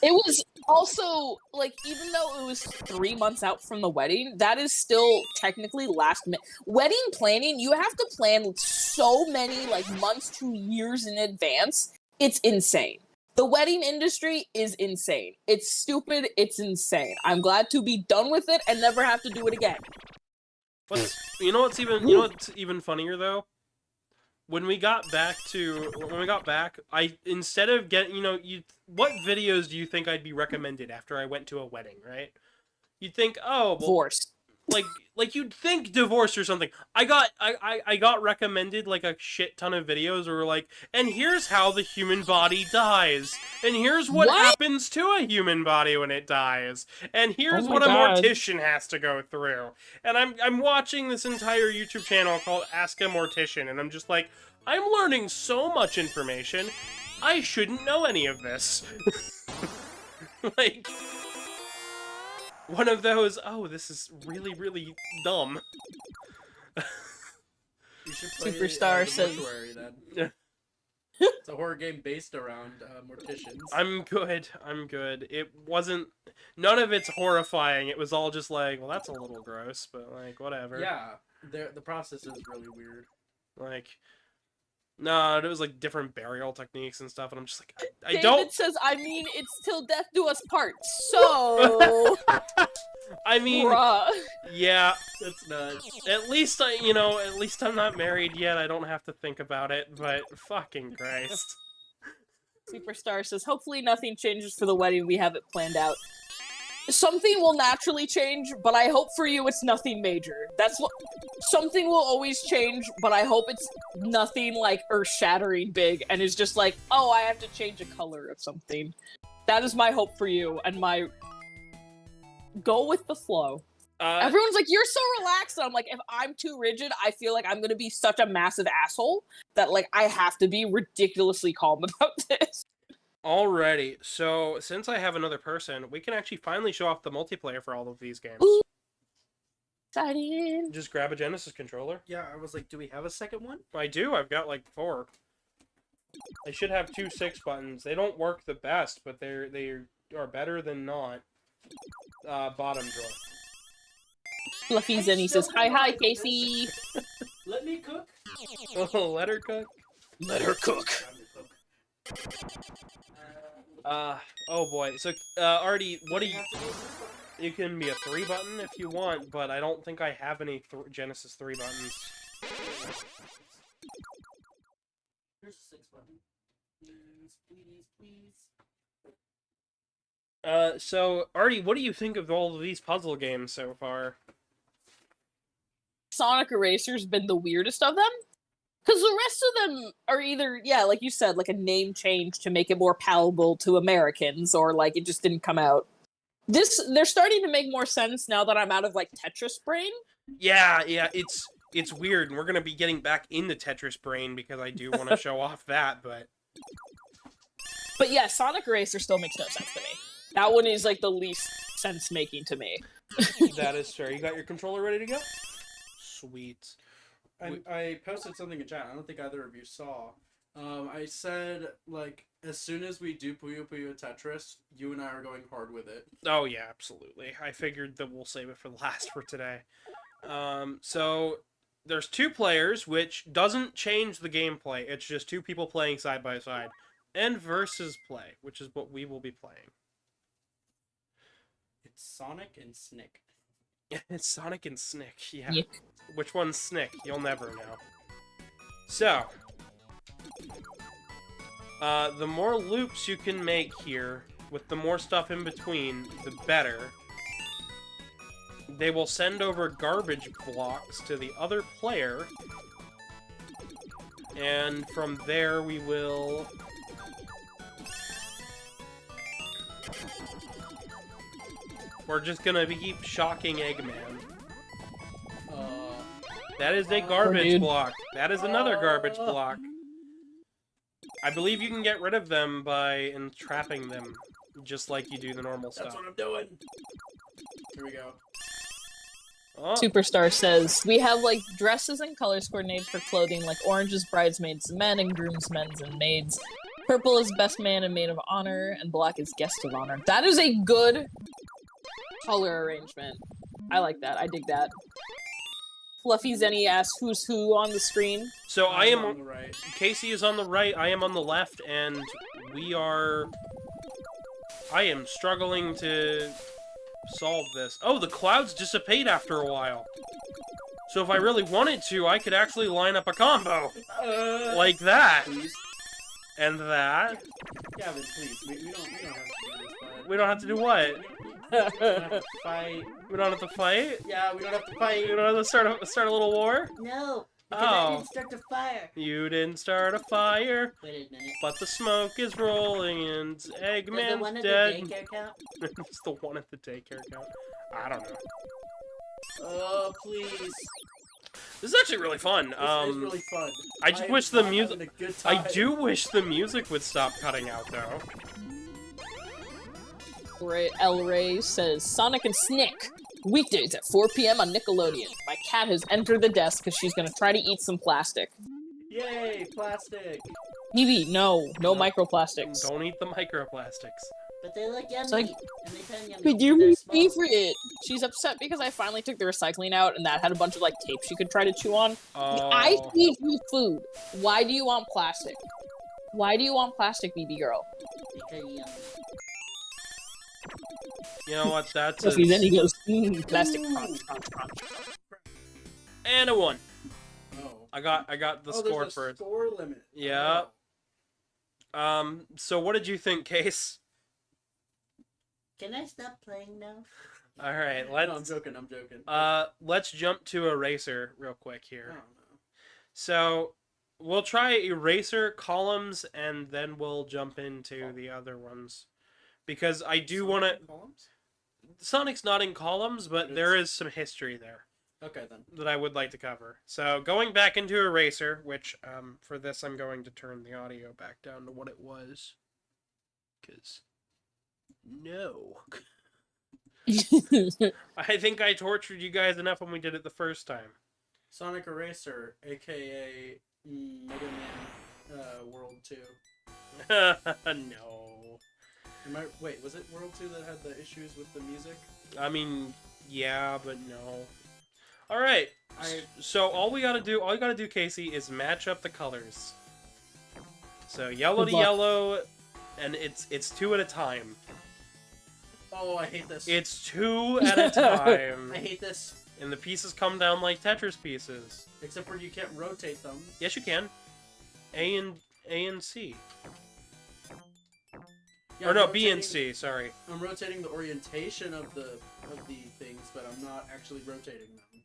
It was also like, even though it was 3 months out from the wedding, that is still technically last minute. Wedding planning, you have to plan so many like months to years in advance. It's insane. The wedding industry is insane. It's stupid. It's insane. I'm glad to be done with it and never have to do it again. You know what's even funnier though? When we got back, I instead of getting, what videos do you think I'd be recommended after I went to a wedding, right? You'd think, oh, well, Divorce. Like you'd think divorce or something. I got recommended like a shit ton of videos where like, and here's how the human body dies, and here's what happens to a human body when it dies, and here's what a mortician has to go through. And I'm watching this entire YouTube channel called Ask a Mortician, and I'm just like, I'm learning so much information. I shouldn't know any of this. Like, one of those, oh, this is really, really dumb. You should play Superstar says... Mortuary, then. It's a horror game based around morticians. I'm good. It wasn't... None of it's horrifying. It was all just like, well, that's a little gross, but, like, whatever. Yeah, the process is really weird. Like... No, it was like different burial techniques and stuff, and I'm just like, I David don't... says, I mean, it's till death do us part, so... I mean, bruh. Yeah. That's nuts. At least I'm not married yet, I don't have to think about it, but fucking Christ. Superstar says, hopefully nothing changes for the wedding, we have it planned out. Something will naturally change, but I hope for you it's nothing major. That's what... Something will always change, but I hope it's nothing, like, earth-shattering big, and it's just like, oh, I have to change a color of something. That is my hope for you, and my... Go with the flow. Everyone's like, you're so relaxed, and I'm like, if I'm too rigid, I feel like I'm gonna be such a massive asshole that, like, I have to be ridiculously calm about this. Alrighty, so since I have another person, we can actually finally show off the multiplayer for all of these games. Ooh. Exciting. Just grab a Genesis controller. Yeah, I was like, do we have a second one? I do, I've got like 4. I should have 2 6 buttons. They don't work the best, but they are better than not. Bottom drawer. Fluffy Zenny says, hi, Casey. Let me cook. Oh, let her cook. Let her cook. Oh boy. So, Artie, what do you... You can be a 3 button if you want, but I don't think I have any Genesis 3 buttons. Here's a 6 button. Please. So, Artie, what do you think of all of these puzzle games so far? Sonic Eraser's been the weirdest of them. Because the rest of them are either, yeah, like you said, like a name change to make it more palatable to Americans, or like it just didn't come out. They're starting to make more sense now that I'm out of like Tetris brain. Yeah, it's weird, and we're gonna be getting back into Tetris brain because I do want to show off that, but yeah, Sonic Eraser still makes no sense to me. That one is like the least sense making to me. That is fair. You got your controller ready to go? Sweet. I posted something in chat. I don't think either of you saw. I said, like, as soon as we do Puyo Puyo Tetris, you and I are going hard with it. Oh, yeah, absolutely. I figured that we'll save it for last for today. So, there's 2 players, which doesn't change the gameplay. It's just 2 people playing side by side. And versus play, which is what we will be playing. It's Sonic and Snick. It's Sonic and Snick, yeah. Which one's Snick? You'll never know. So, the more loops you can make here, with the more stuff in between, the better. They will send over garbage blocks to the other player, and from there we will... We're just gonna keep shocking Eggman. That is a garbage block. That is another garbage block. I believe you can get rid of them by entrapping them, just like you do the normal stuff. That's what I'm doing. Here we go. Oh. Superstar says, we have, like, dresses and colors coordinated for clothing, like orange is bridesmaids and men, and groomsmen and maids. Purple is best man and maid of honor, and black is guest of honor. That is a good color arrangement. I like that. I dig that. Fluffy Zenny asks who's who on the screen. So I am on the right. Casey is on the right, I am on the left, and we are... I am struggling to solve this. Oh, the clouds dissipate after a while. So if I really wanted to, I could actually line up a combo. Like that. Please. And that. Gavin, please. We don't have to do this, bud. We don't have to do what? We don't have to fight. We don't have to fight? Yeah, we don't have to fight. We don't have to start a little war? No, because I didn't start the fire. You didn't start a fire. Wait a minute. But the smoke is rolling and Eggman's Does the one at dead. the daycare count? It's the one at the daycare count. I don't know. Oh, please. This is actually really fun. This is really fun. I just wish the music... I I do wish the music would stop cutting out, though. El Ray says, Sonic and Snick, weekdays at 4 p.m. on Nickelodeon. My cat has entered the desk because she's going to try to eat some plastic. Yay, plastic. Evie, no microplastics. Don't eat the microplastics. But they look yummy. Like, and they turn yummy. but you're my favorite. She's upset because I finally took the recycling out and that had a bunch of like tape she could try to chew on. Oh. I feed you food. Why do you want plastic? Why do you want plastic, BB girl? Because yummy. You know what? That's So then he goes, plastic crunch. And a 1. Oh. I got the score there's a for it. score limit. Yeah. Oh. So what did you think, Case? Can I stop playing now? All right, No, I'm joking. let's jump to Eraser real quick I here. don't know. So we'll try Eraser, Columns, and then we'll jump into the other ones. Because I do want to... Sonic's not in Columns, but there is some history there. Okay, then. That I would like to cover. So, going back into Eraser, which, for this I'm going to turn the audio back down to what it was. Because... No. I think I tortured you guys enough when we did it the first time. Sonic Eraser, aka Mega Man World 2. No. Wait, was it World 2 that had the issues with the music? I mean, yeah, but no. Alright, so all you gotta do, Casey, is match up the colors. So yellow to yellow, and it's 2 at a time. Oh, I hate this. It's 2 at a time. I hate this. And the pieces come down like Tetris pieces. Except for you can't rotate them. Yes, you can. A and C. Yeah, or no, B and C. Sorry. I'm rotating the orientation of the things, but I'm not actually rotating them.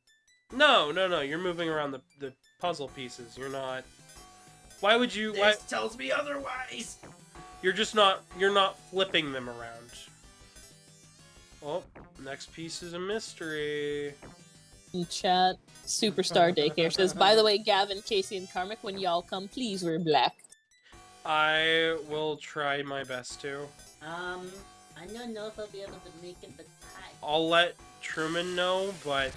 No. You're moving around the puzzle pieces. You're not. Why would you? This tells me otherwise. You're just not. You're not flipping them around. Oh, next piece is a mystery. In chat, Superstar Daycare says, by the way, Gavin, Casey, and Karmic, when y'all come, please wear black. I will try my best to. I don't know if I'll be able to make it, but I'll let Truman know, but,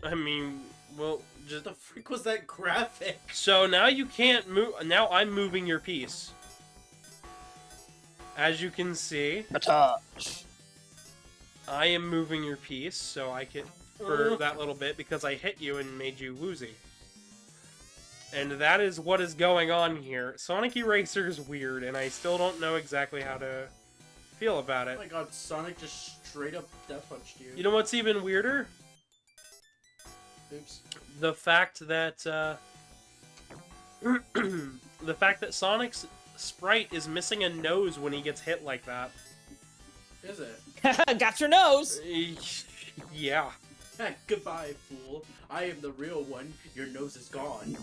I mean, well, just... The freak was that graphic? So now you can't move... Now I'm moving your piece. As you can see... I am moving your piece, so I can... For that little bit, because I hit you and made you woozy. And that is what is going on here. Sonic Eraser is weird, and I still don't know exactly how to feel about it. Oh my god, Sonic just straight up death punched you. You know what's even weirder? Oops. The fact that, the fact that Sonic's sprite is missing a nose when he gets hit like that. Is it? Got your nose! Yeah. Goodbye, fool. I am the real one. Your nose is gone.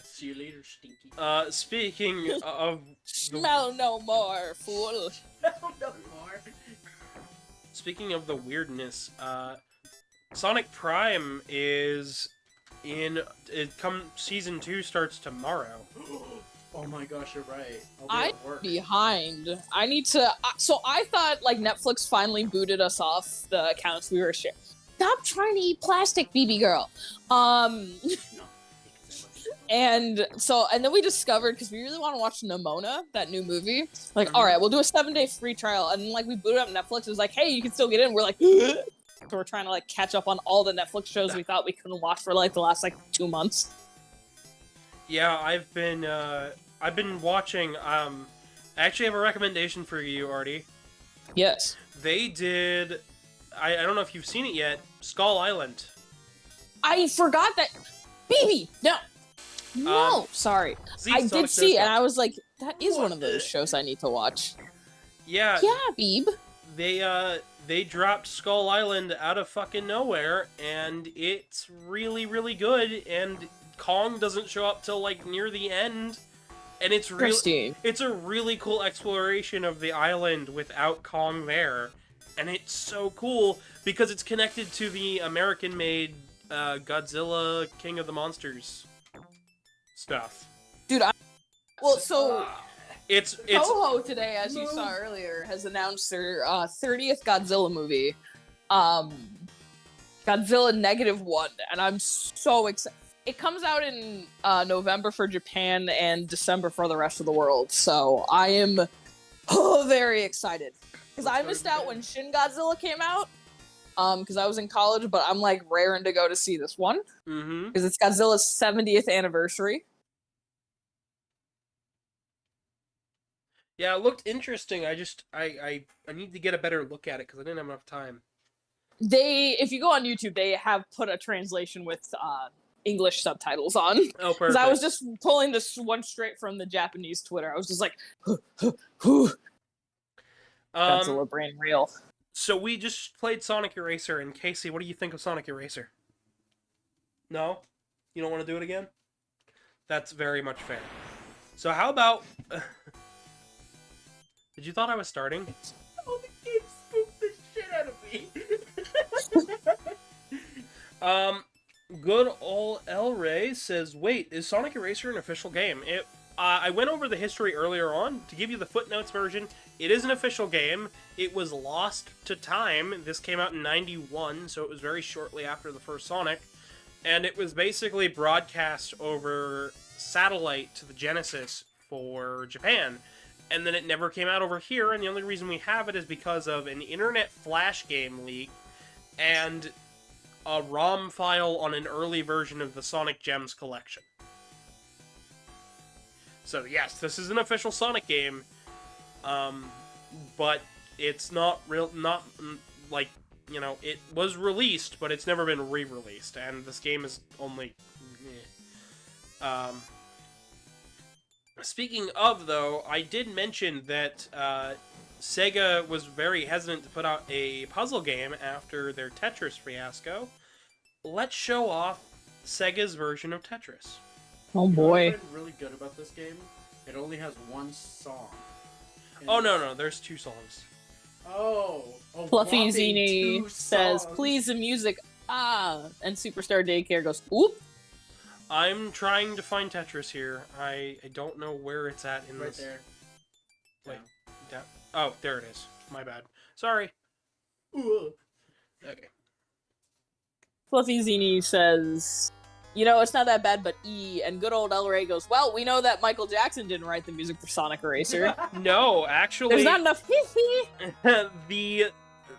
See you later, Stinky. Speaking of... Smell no more, fool. Smell no more. Speaking of the weirdness, Sonic Prime is in... Season 2 starts tomorrow. Oh my gosh, you're right. I'm behind. I need to... so I thought, like, Netflix finally booted us off the accounts we were sharing. Stop trying to eat plastic, BB girl. And then we discovered, because we really want to watch Nimona, that new movie. Like, alright, we'll do a 7-day free trial. And then, like, we booted up Netflix. It was like, hey, you can still get in. We're like, so we're trying to, like, catch up on all the Netflix shows we thought we couldn't watch for, like, the last, like, 2 months. Yeah, I've been watching, I actually have a recommendation for you, Artie. Yes. They did, I don't know if you've seen it yet, Skull Island. I forgot that, BB, no, sorry. I did see it, and I was like, that is one of those shows I need to watch. Yeah. Yeah, Beeb. They dropped Skull Island out of fucking nowhere, and it's really, really good, and Kong doesn't show up till, like, near the end. And it's a really cool exploration of the island without Kong there. And it's so cool because it's connected to the American-made Godzilla King of the Monsters stuff. Dude, it's Toho today, as you saw earlier, has announced their 30th Godzilla movie, Godzilla -1, and I'm so excited. It comes out in November for Japan and December for the rest of the world, so I am very excited. Because I missed out when Shin Godzilla came out, because I was in college, but I'm, like, raring to go to see this one. Because it's Godzilla's 70th anniversary. Yeah, it looked interesting. I need to get a better look at it, because I didn't have enough time. If you go on YouTube, they have put a translation with English subtitles on. Oh, perfect. Because I was just pulling this one straight from the Japanese Twitter. I was just like, Godzilla brain real. So we just played Sonic Eraser, and Casey, what do you think of Sonic Eraser? No? You don't want to do it again? That's very much fair. So how about... Did you thought I was starting? Oh, the game spooked the shit out of me! Good ol' El Rey says, wait, is Sonic Eraser an official game? I went over the history earlier on to give you the footnotes version. It is an official game. It was lost to time. This came out in 91, so it was very shortly after the first Sonic. And it was basically broadcast over satellite to the Genesis for Japan. And then it never came out over here, and the only reason we have it is because of an internet flash game leak and a ROM file on an early version of the Sonic Gems collection. So yes, this is an official Sonic game, but it's not like, you know, it was released, but it's never been re-released, and this game is only... Speaking of, though, I did mention that Sega was very hesitant to put out a puzzle game after their Tetris fiasco. Let's show off Sega's version of Tetris. Oh boy. What's really good about this game? It only has one song. Oh, no, there's 2 songs. Oh, Fluffy whopping Zini 2 says, songs. please the music, and Superstar Daycare goes, oop. I'm trying to find Tetris here. I don't know where it's at in Right this. there. Wait, down. Oh, there it is. My bad. Sorry. Ooh. Okay. Fluffy Zini says, you know, it's not that bad, but E. And good old El Rey goes, well, we know that Michael Jackson didn't write the music for Sonic Eraser. No, actually... There's not enough hee-hee.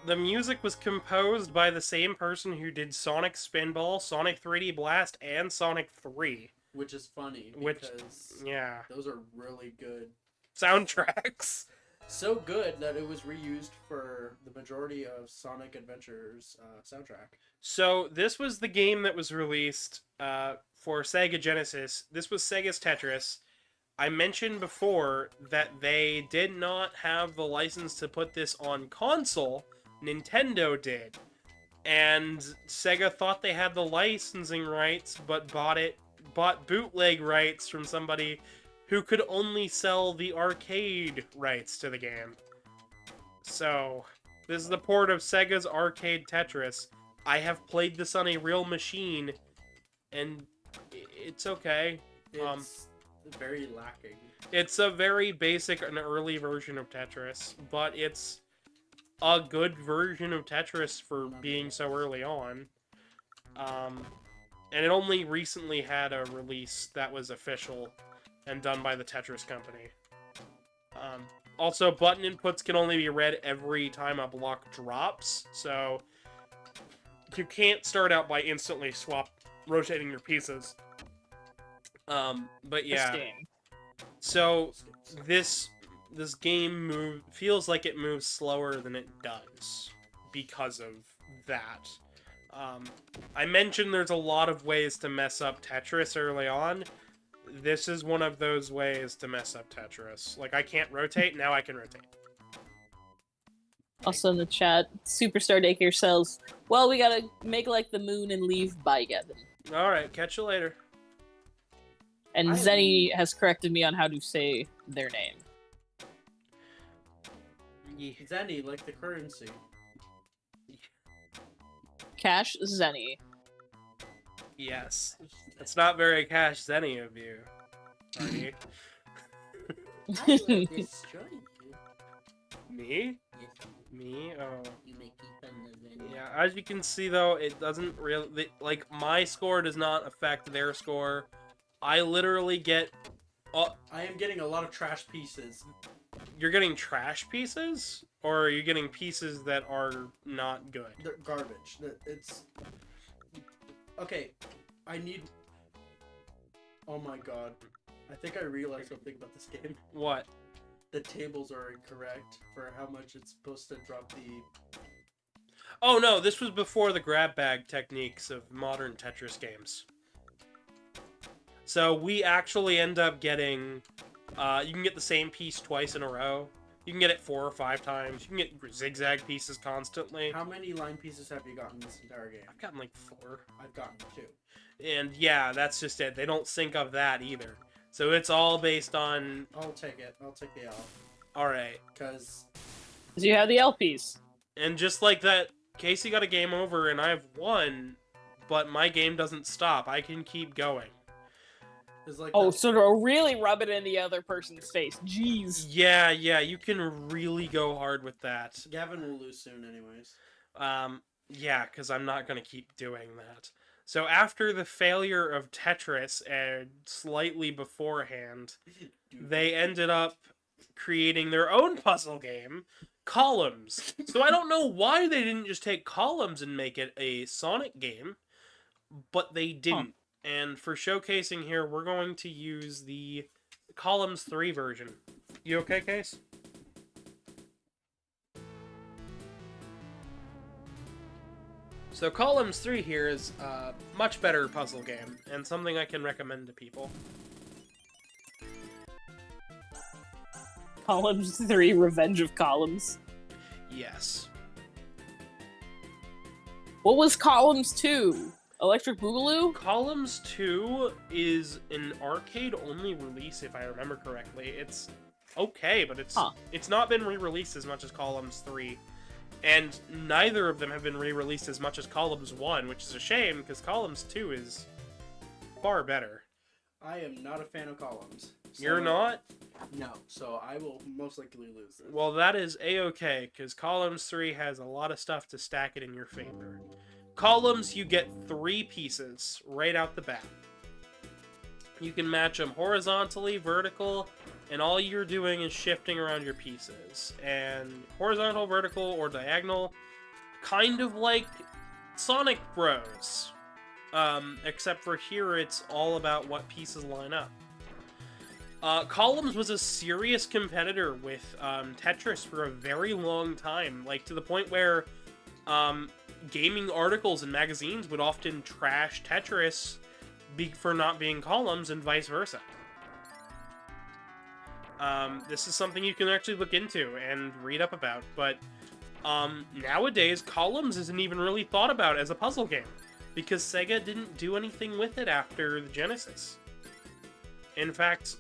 The music was composed by the same person who did Sonic Spinball, Sonic 3D Blast, and Sonic 3. Which is funny, because yeah. those are really good soundtracks. So good that it was reused for the majority of Sonic Adventure's soundtrack. So this was the game that was released for Sega Genesis. This was Sega's Tetris. I mentioned before that they did not have the license to put this on console. Nintendo did. And Sega thought they had the licensing rights, but bought bootleg rights from somebody who could only sell the arcade rights to the game. So, this is the port of Sega's arcade Tetris. I have played this on a real machine, and it's okay. It's very lacking. It's a very basic and early version of Tetris, but it's a good version of Tetris for being so early on. And it only recently had a release that was official and done by the Tetris company. Also, button inputs can only be read every time a block drops, so you can't start out by instantly rotating your pieces. But yeah. So this game feels like it moves slower than it does because of that. I mentioned there's a lot of ways to mess up Tetris early on. This is one of those ways to mess up Tetris. Like, I can't rotate, now I can rotate. Also in the chat, Superstar Daycare says, well, we gotta make like the moon and leave. Bye, Gavin. Alright, catch you later. And Zenny has corrected me on how to say their name. Yeah. Zenny, like the currency. Cash Zenny. Yes. It's not very Cash Zenny of you. Furry. I will destroy you. Me? Yes, Me? Oh. you may keep on the venue. Yeah, as you can see though, it doesn't really... Like, my score does not affect their score. I literally get... I am getting a lot of trash pieces. You're getting trash pieces? Or are you getting pieces that are not good? They're garbage. It's... Okay, I need... Oh my god. I think I realized something about this game. What? The tables are incorrect for how much it's supposed to drop the... Oh no, this was before the grab bag techniques of modern Tetris games. So we actually end up getting... you can get the same piece twice in a row. You can get it 4 or 5 times. You can get zigzag pieces constantly. How many line pieces have you gotten this entire game? I've gotten like 4. I've gotten 2. And yeah, that's just it. They don't sync up that either. So it's all based on... I'll take it. I'll take the L. Alright. Because... You have the LPs. And just like that, Casey got a game over and I've won, but my game doesn't stop. I can keep going. Like oh, so to really rub it in the other person's face. Jeez. Yeah, you can really go hard with that. Gavin will lose soon anyways. Yeah, because I'm not going to keep doing that. So after the failure of Tetris and slightly beforehand, they ended up creating their own puzzle game, Columns. So I don't know why they didn't just take Columns and make it a Sonic game, but they didn't. And for showcasing here, we're going to use the Columns 3 version. You okay, Case? So Columns 3 here is a much better puzzle game, and something I can recommend to people. Columns 3, Revenge of Columns. Yes. What was Columns 2? Electric Boogaloo? Columns 2 is an arcade-only release, if I remember correctly. It's okay, but it's not been re-released as much as Columns 3. And neither of them have been re-released as much as Columns 1, which is a shame, because Columns 2 is far better. I am not a fan of Columns. So You're not? No, so I will most likely lose this. Well, that is a-okay, because Columns 3 has a lot of stuff to stack it in your favor. Columns, you get 3 pieces right out the bat. You can match them horizontally, vertical, and all you're doing is shifting around your pieces. And horizontal, vertical, or diagonal, kind of like Sonic Bros. Except for here, it's all about what pieces line up. Columns was a serious competitor with Tetris for a very long time, like to the point where gaming articles and magazines would often trash Tetris for not being Columns and vice versa. This is something you can actually look into and read up about, but nowadays Columns isn't even really thought about as a puzzle game, because Sega didn't do anything with it after the Genesis. In fact,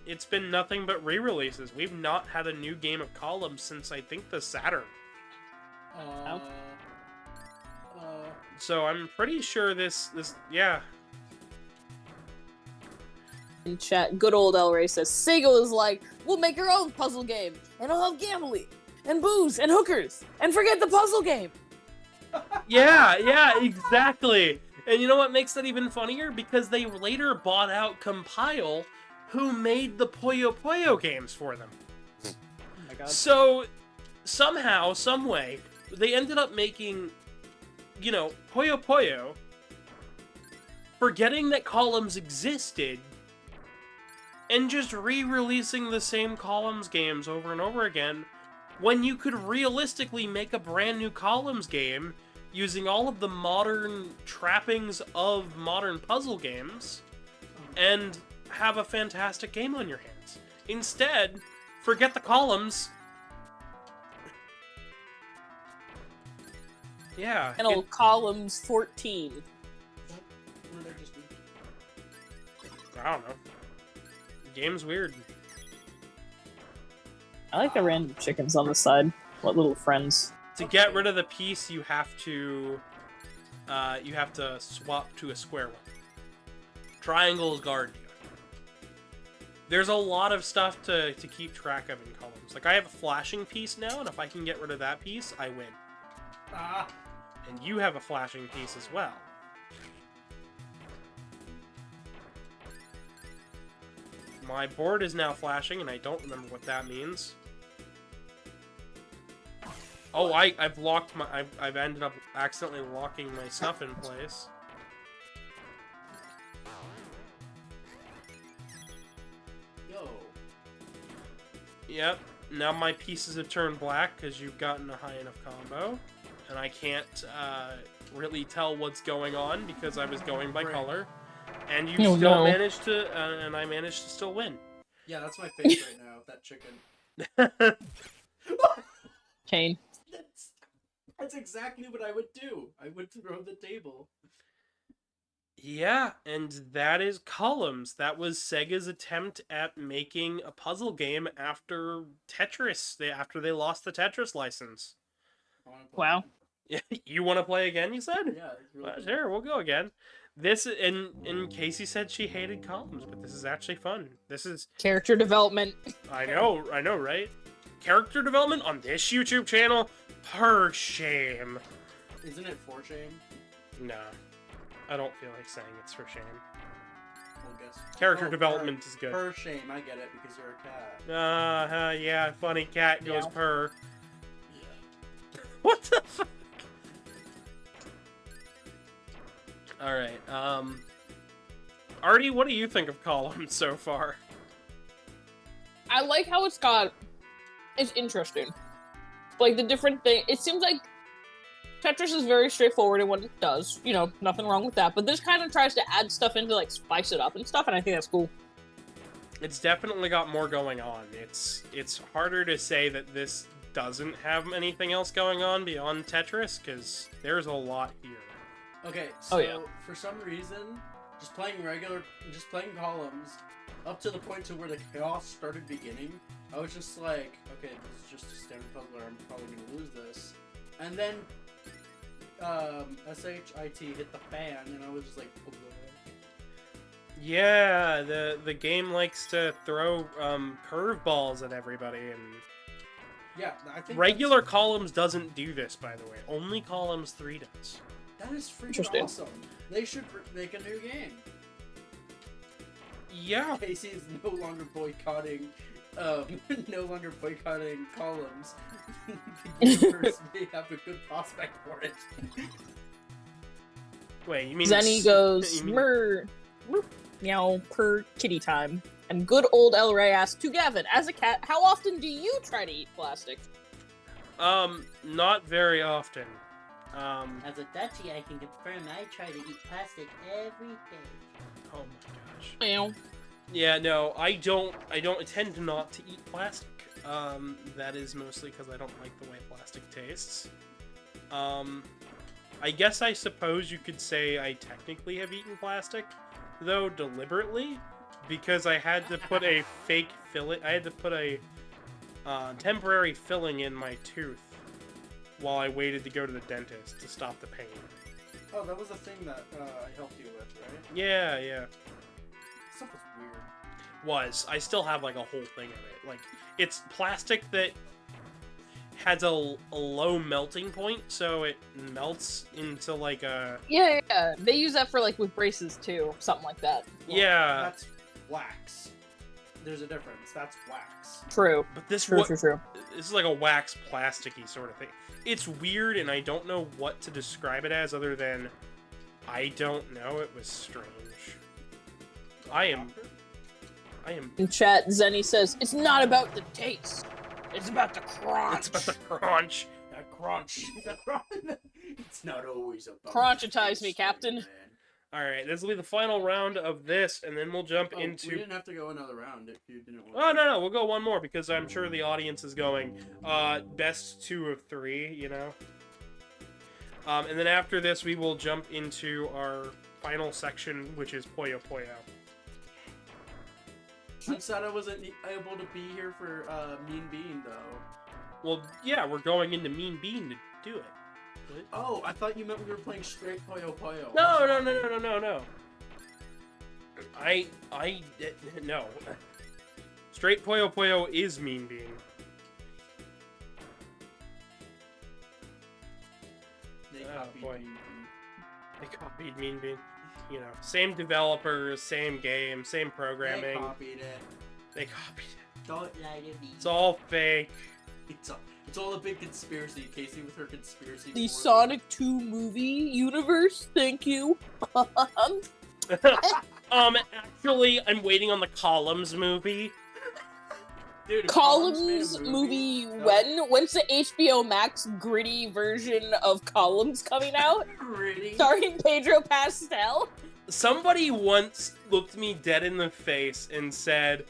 it's been nothing but re-releases. We've not had a new game of Columns since, I think, the Saturn. So I'm pretty sure this, yeah. In chat, good old El Rey says, Sega was like, we'll make our own puzzle game, and I'll have gambling, and booze, and hookers, and forget the puzzle game! Yeah, exactly! And you know what makes that even funnier? Because they later bought out Compile, who made the Puyo Puyo games for them. Oh my god. So, somehow, someway, they ended up making, you know, Puyo Puyo, forgetting that Columns existed, and just re-releasing the same Columns games over and over again, when you could realistically make a brand new Columns game using all of the modern trappings of modern puzzle games, and have a fantastic game on your hands. Instead, forget the Columns. Yeah. And old Columns 14. I don't know. The game's weird. I like the random chickens on the side. What little friends. To get rid of the piece, you have to swap to a square one. Triangles guard you. There's a lot of stuff to keep track of in Columns. Like, I have a flashing piece now, and if I can get rid of that piece, I win. And you have a flashing piece as well. My board is now flashing, and I don't remember what that means. Oh, I've locked my... I've ended up accidentally locking my stuff in place. Yo. Yep. Now my pieces have turned black because you've gotten a high enough combo. And I can't really tell what's going on because I was going by color. And you still managed to... and I managed to still win. Yeah, that's my face right now, that chicken. Kane. That's exactly what I would do. I would throw the table. Yeah, and that is Columns. That was Sega's attempt at making a puzzle game after Tetris. After they lost the Tetris license. Wow. You want to play again, you said? Yeah. It's really Sure, we'll go again. This, and Casey said she hated Columns, but this is actually fun. This is... Character development. I know, right? Character development on this YouTube channel? Per shame. Isn't it for shame? Nah. I don't feel like saying it's for shame. Well, guess. Character development is good. Per shame, I get it, because you're a cat. Yeah, funny cat goes purr. Yeah. What the fuck? Alright, Artie, what do you think of Columns so far? I like how it's interesting. Like, the different thing, it seems like Tetris is very straightforward in what it does. You know, nothing wrong with that. But this kind of tries to add stuff in to, like, spice it up and stuff, and I think that's cool. It's definitely got more going on. It's harder to say that this doesn't have anything else going on beyond Tetris, because there's a lot here. Okay, so for some reason, just playing columns, up to the point to where the chaos started beginning, I was just like, okay, this is just a standard puzzler, I'm probably gonna lose this. And then, SHIT hit the fan, and I was just like, oh, yeah, the game likes to throw curveballs at everybody, and yeah, I think regular columns doesn't do this, by the way. Only columns 3 does. That is freaking awesome. They should make a new game. Yeah. Casey is no longer boycotting columns. The universe may have a good prospect for it. Wait, you mean Zenny goes meow per kitty time. And good old El Rey asks to Gavin, as a cat, how often do you try to eat plastic? Not very often. As a Dutchie, I can confirm I try to eat plastic every day. Oh my gosh. Meow. Yeah, no, I tend not to eat plastic. That is mostly because I don't like the way plastic tastes. I guess I suppose you could say I technically have eaten plastic, though deliberately, because I had to put a fake filling. I had to put a temporary filling in my tooth while I waited to go to the dentist to stop the pain. Oh, that was the thing that I helped you with, right? Yeah, yeah. Stuff was weird. I still have like a whole thing of it. Like, it's plastic that has a low melting point, so it melts into like a... Yeah. They use that for like with braces too, something like that. Well, yeah. That's wax. There's a difference. That's wax. True. But this True. This is like a wax plasticky sort of thing. It's weird, and I don't know what to describe it as other than I don't know. It was strange. I am. In chat, Zenny says, it's not about the taste. It's about the crunch. It's about the crunch. That crunch. It's not always about Crunchitize me, Captain. Man. Alright, this will be the final round of this, and then we'll jump into... We didn't have to go another round if you didn't want Oh, no, we'll go one more, because I'm sure the audience is going, best 2 of 3, you know? And then after this, we will jump into our final section, which is Puyo Puyo. I'm sad I wasn't able to be here for Mean Bean, though. Well, yeah, we're going into Mean Bean to do it. What? Oh, I thought you meant we were playing straight Puyo Puyo. No. No. Straight Puyo Puyo is Mean Bean. They copied boy. Mean Bean. They copied Mean Bean. You know, same developers, same game, same programming. They copied it. They copied it. Don't lie to me. It's all fake. It's all a big conspiracy. Casey with her conspiracy. The theory. Sonic 2 movie universe, thank you. Actually, I'm waiting on the Columns movie. Dude, Columns made a movie No. when's the HBO Max gritty version of Columns coming out? Gritty. Starring Pedro Pascal? Somebody once looked me dead in the face and said,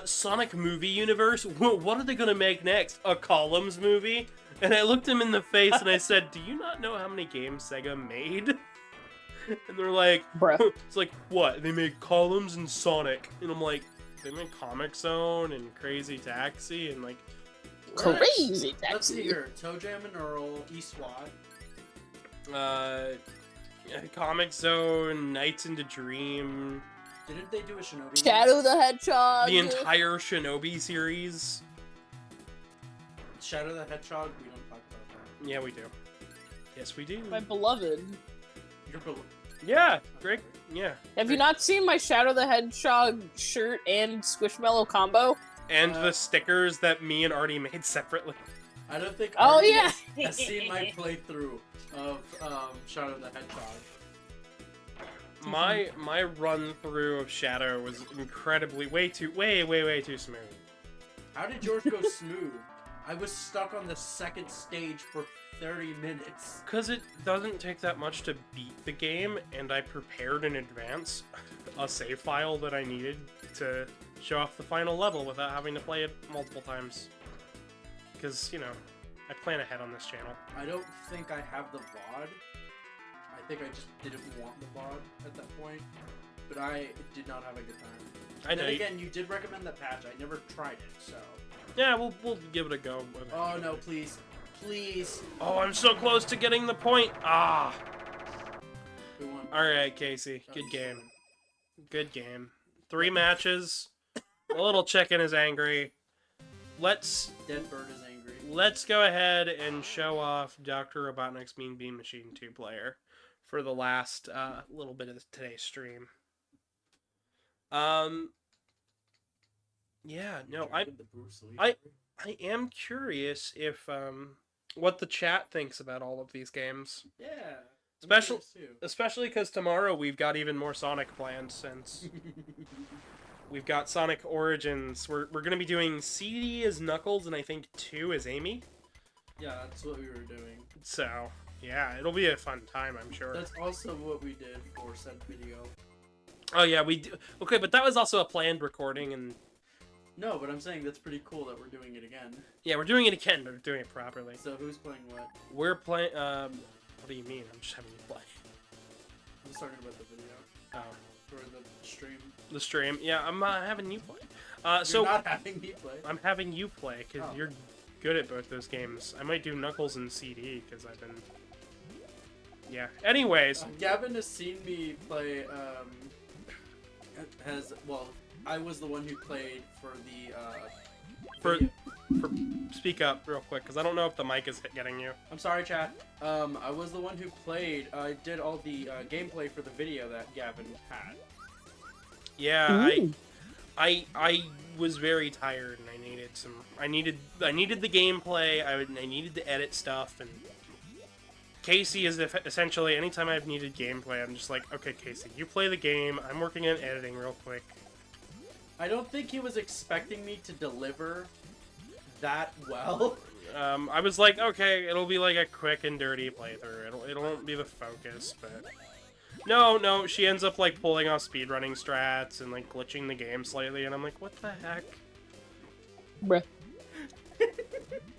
Sonic movie universe? What are they gonna make next? A Columns movie? And I looked him in the face and I said, do you not know how many games Sega made? And they're like, Bruh. It's like, what? They made Columns and Sonic. And I'm like, they made Comic Zone and Crazy Taxi and like... what? Crazy Let's see Taxi. here. Toe Jam and Earl, E-SWAT. Comic Zone, Nights into Dream... Didn't they do a Shinobi? Shadow the Hedgehog. The entire Shinobi series. Shadow the Hedgehog? We don't talk about that. Yeah, we do. Yes, we do. My beloved. You're below. Yeah, Greg. Yeah. Have you not seen my Shadow the Hedgehog shirt and Squishmallow combo? And the stickers that me and Artie made separately. I don't think Oh, Artie yeah. has seen my playthrough of Shadow the Hedgehog. My run through of Shadow was incredibly way too smooth. How did yours go smooth? I was stuck on the second stage for 30 minutes. Because it doesn't take that much to beat the game, and I prepared in advance a save file that I needed to show off the final level without having to play it multiple times. Because, you know, I plan ahead on this channel. I don't think I have the VOD. I think I just didn't want the VOD at that point. But I did not have a good time. I know. Then again, you did recommend the patch. I never tried it, so... Yeah, we'll give it a go. Oh, no, please. Please. Oh, I'm so close to getting the point. Ah. Who won? Alright, Casey. Good game. Good game. 3 matches. The little chicken is angry. Let's... Dead bird is angry. Let's go ahead and show off Dr. Robotnik's Mean Bean Machine 2-player for the last little bit of today's stream. Yeah, no, I am curious if what the chat thinks about all of these games. Yeah. Especially because tomorrow we've got even more Sonic planned, since we've got Sonic Origins. We're gonna be doing CD as Knuckles and I think 2 as Amy. Yeah, that's what we were doing. So yeah, it'll be a fun time, I'm sure. That's also what we did for said video. Oh yeah, we do. Okay, but that was also a planned recording, and no, but I'm saying that's pretty cool that we're doing it again. yeah, we're doing it again, but we're doing it properly. So who's playing what? We're playing. What do you mean? I'm just having you play. I'm just talking about the video. Oh, Or the stream. the stream. Yeah, I'm having you play. You're So not having me play. I'm having you play because Oh. you're good at both those games. I might do Knuckles and CD because I've been. Yeah. Anyways. Gavin has seen me play. Well, I was the one who played for the. Speak up real quick because I don't know if the mic is getting you. I'm sorry, chat. I was the one who played. I did all the gameplay for the video that Gavin had. Yeah, Ooh. I was very tired and I needed some. I needed the gameplay. I needed to edit stuff, and Casey is essentially anytime I've needed gameplay, I'm just like, okay, Casey, you play the game. I'm working on editing real quick. I don't think he was expecting me to deliver that well. I was like, okay, it'll be like a quick and dirty playthrough. It won't be the focus, but no, she ends up like pulling off speedrunning strats and like glitching the game slightly, and I'm like, what the heck? Bruh.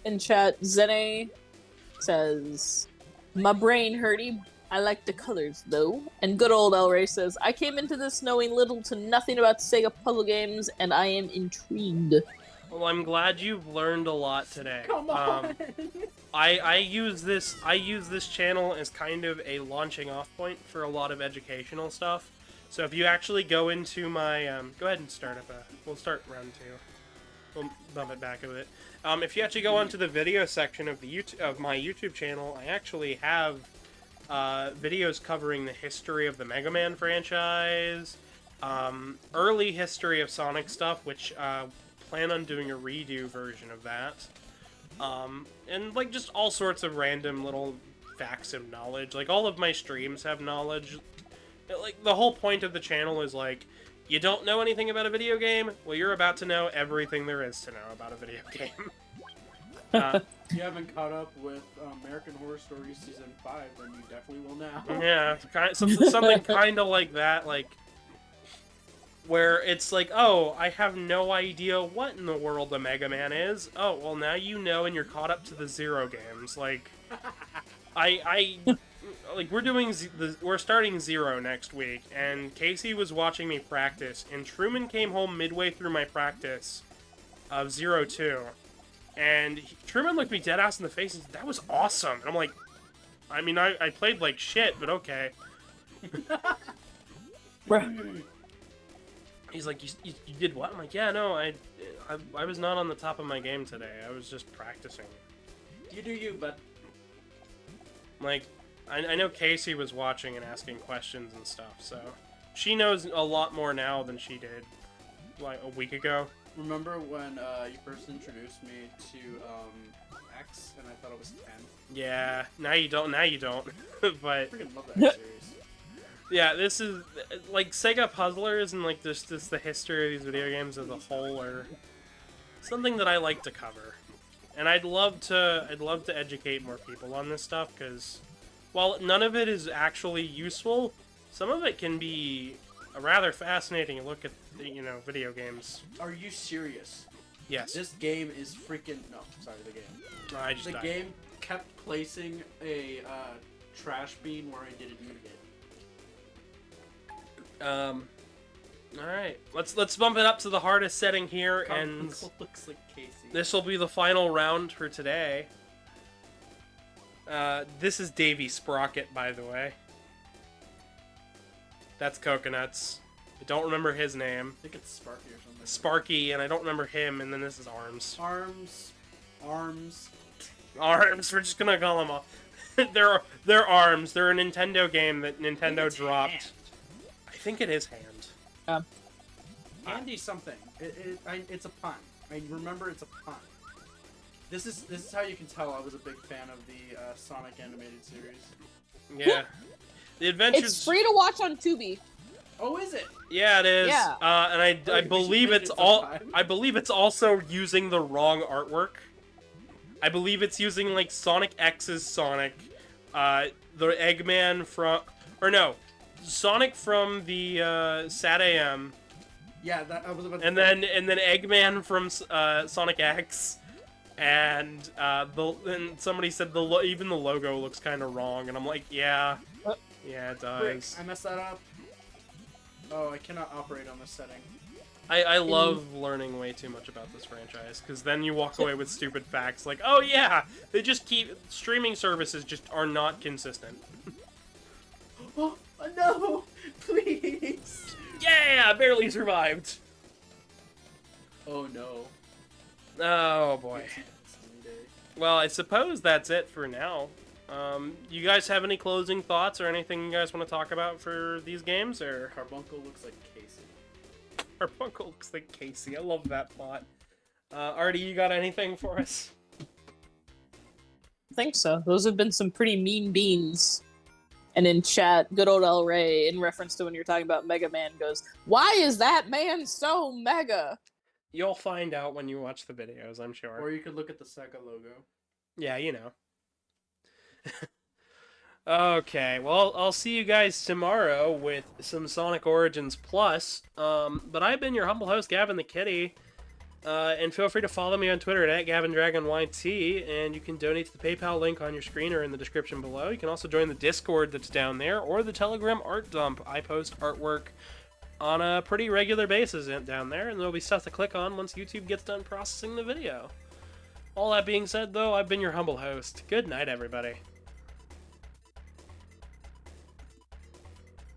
In chat, Zene says, "My brain hurty. I like the colors though." And good old El Rey says, "I came into this knowing little to nothing about Sega puzzle games, and I am intrigued." Well, I'm glad you've learned a lot today. Come on. I use this channel as kind of a launching off point for a lot of educational stuff. So if you actually go into my go ahead and start up we'll start round 2. We'll bump it back a bit. If you actually go onto the video section of my YouTube channel, I actually have videos covering the history of the Mega Man franchise, early history of Sonic stuff, which plan on doing a redo version of that, and like just all sorts of random little facts of knowledge. Like all of my streams have knowledge. Like the whole point of the channel is like, you don't know anything about a video game? Well, you're about to know everything there is to know about a video game. If you haven't caught up with American Horror Story Season 5, then you definitely will now. Yeah, something kind of like that, like, where it's like, oh, I have no idea what in the world a Mega Man is. Oh, well, now you know, and you're caught up to the Zero games. Like, like, we're starting Zero next week, and Casey was watching me practice, and Truman came home midway through my practice of Zero 2. And Truman looked me dead ass in the face and said, "That was awesome." And I'm like, I mean, I played like shit, but okay. Bruh. He's like, you did what? I'm like, yeah, no, I was not on the top of my game today. I was just practicing. You do you, but... Like, I know Casey was watching and asking questions and stuff, so she knows a lot more now than she did, like, a week ago. Remember when you first introduced me to X, and I thought it was 10? Yeah, now you don't, but... I freaking love that series. Yeah, this is, like, Sega Puzzlers and, like, this the history of these video games as a whole are something that I like to cover. And I'd love to educate more people on this stuff, because while none of it is actually useful, some of it can be a rather fascinating look at, you know, video games. Are you serious? Yes. This game is freaking... No, sorry, the game. No, I just the died. game kept placing a trash bin where I didn't need it. Alright. Let's bump it up to the hardest setting here, and looks like Casey. this will be the final round for today. This is Davy Sprocket, by the way. That's Coconuts. I don't remember his name. I think it's Sparky or something. Sparky, and I don't remember him, and then this is Arms. Arms. We're just gonna call them all. they're Arms. They're a Nintendo game that Nintendo dropped. Hand. I think it is Hand. Handy something. It's a pun. I remember it's a pun. This is how you can tell I was a big fan of the Sonic animated series. Yeah. The Adventures... It's free to watch on Tubi. Oh, is it? Yeah, it is. Yeah. And I believe it's all. I believe it's also using the wrong artwork. I believe it's using like Sonic X's Sonic, the Eggman from, or no, Sonic from the Sat AM. Yeah, that I was about to and say. then Eggman from Sonic X, and somebody said even the logo looks kind of wrong, and I'm like, yeah, yeah, it does. I messed that up. Oh, I cannot operate on this setting. I love learning way too much about this franchise, because then you walk away with stupid facts like, oh yeah, they just keep... Streaming services just are not consistent. Oh, no! Please! Yeah, I barely survived. Oh no. Oh boy. Well, I suppose that's it for now. You guys have any closing thoughts or anything you guys want to talk about for these games, or... Carbuncle looks like Casey. Carbuncle looks like Casey. I love that thought. Artie, you got anything for us? I think so. Those have been some pretty mean beans. And in chat, good old El Rey, in reference to when you're talking about Mega Man, goes, "Why is that man so mega?" You'll find out when you watch the videos, I'm sure. Or you could look at the Sega logo. Yeah, you know. Okay, well, I'll see you guys tomorrow with some Sonic Origins Plus. But I've been your humble host, Gavin the Kitty. And feel free to follow me on Twitter at GavinDragonYT, and you can donate to the PayPal link on your screen or in the description below. You can also join the Discord that's down there, or the Telegram art dump. I post artwork on a pretty regular basis down there, and there'll be stuff to click on once YouTube gets done processing the video. All that being said, though, I've been your humble host. Good night, everybody.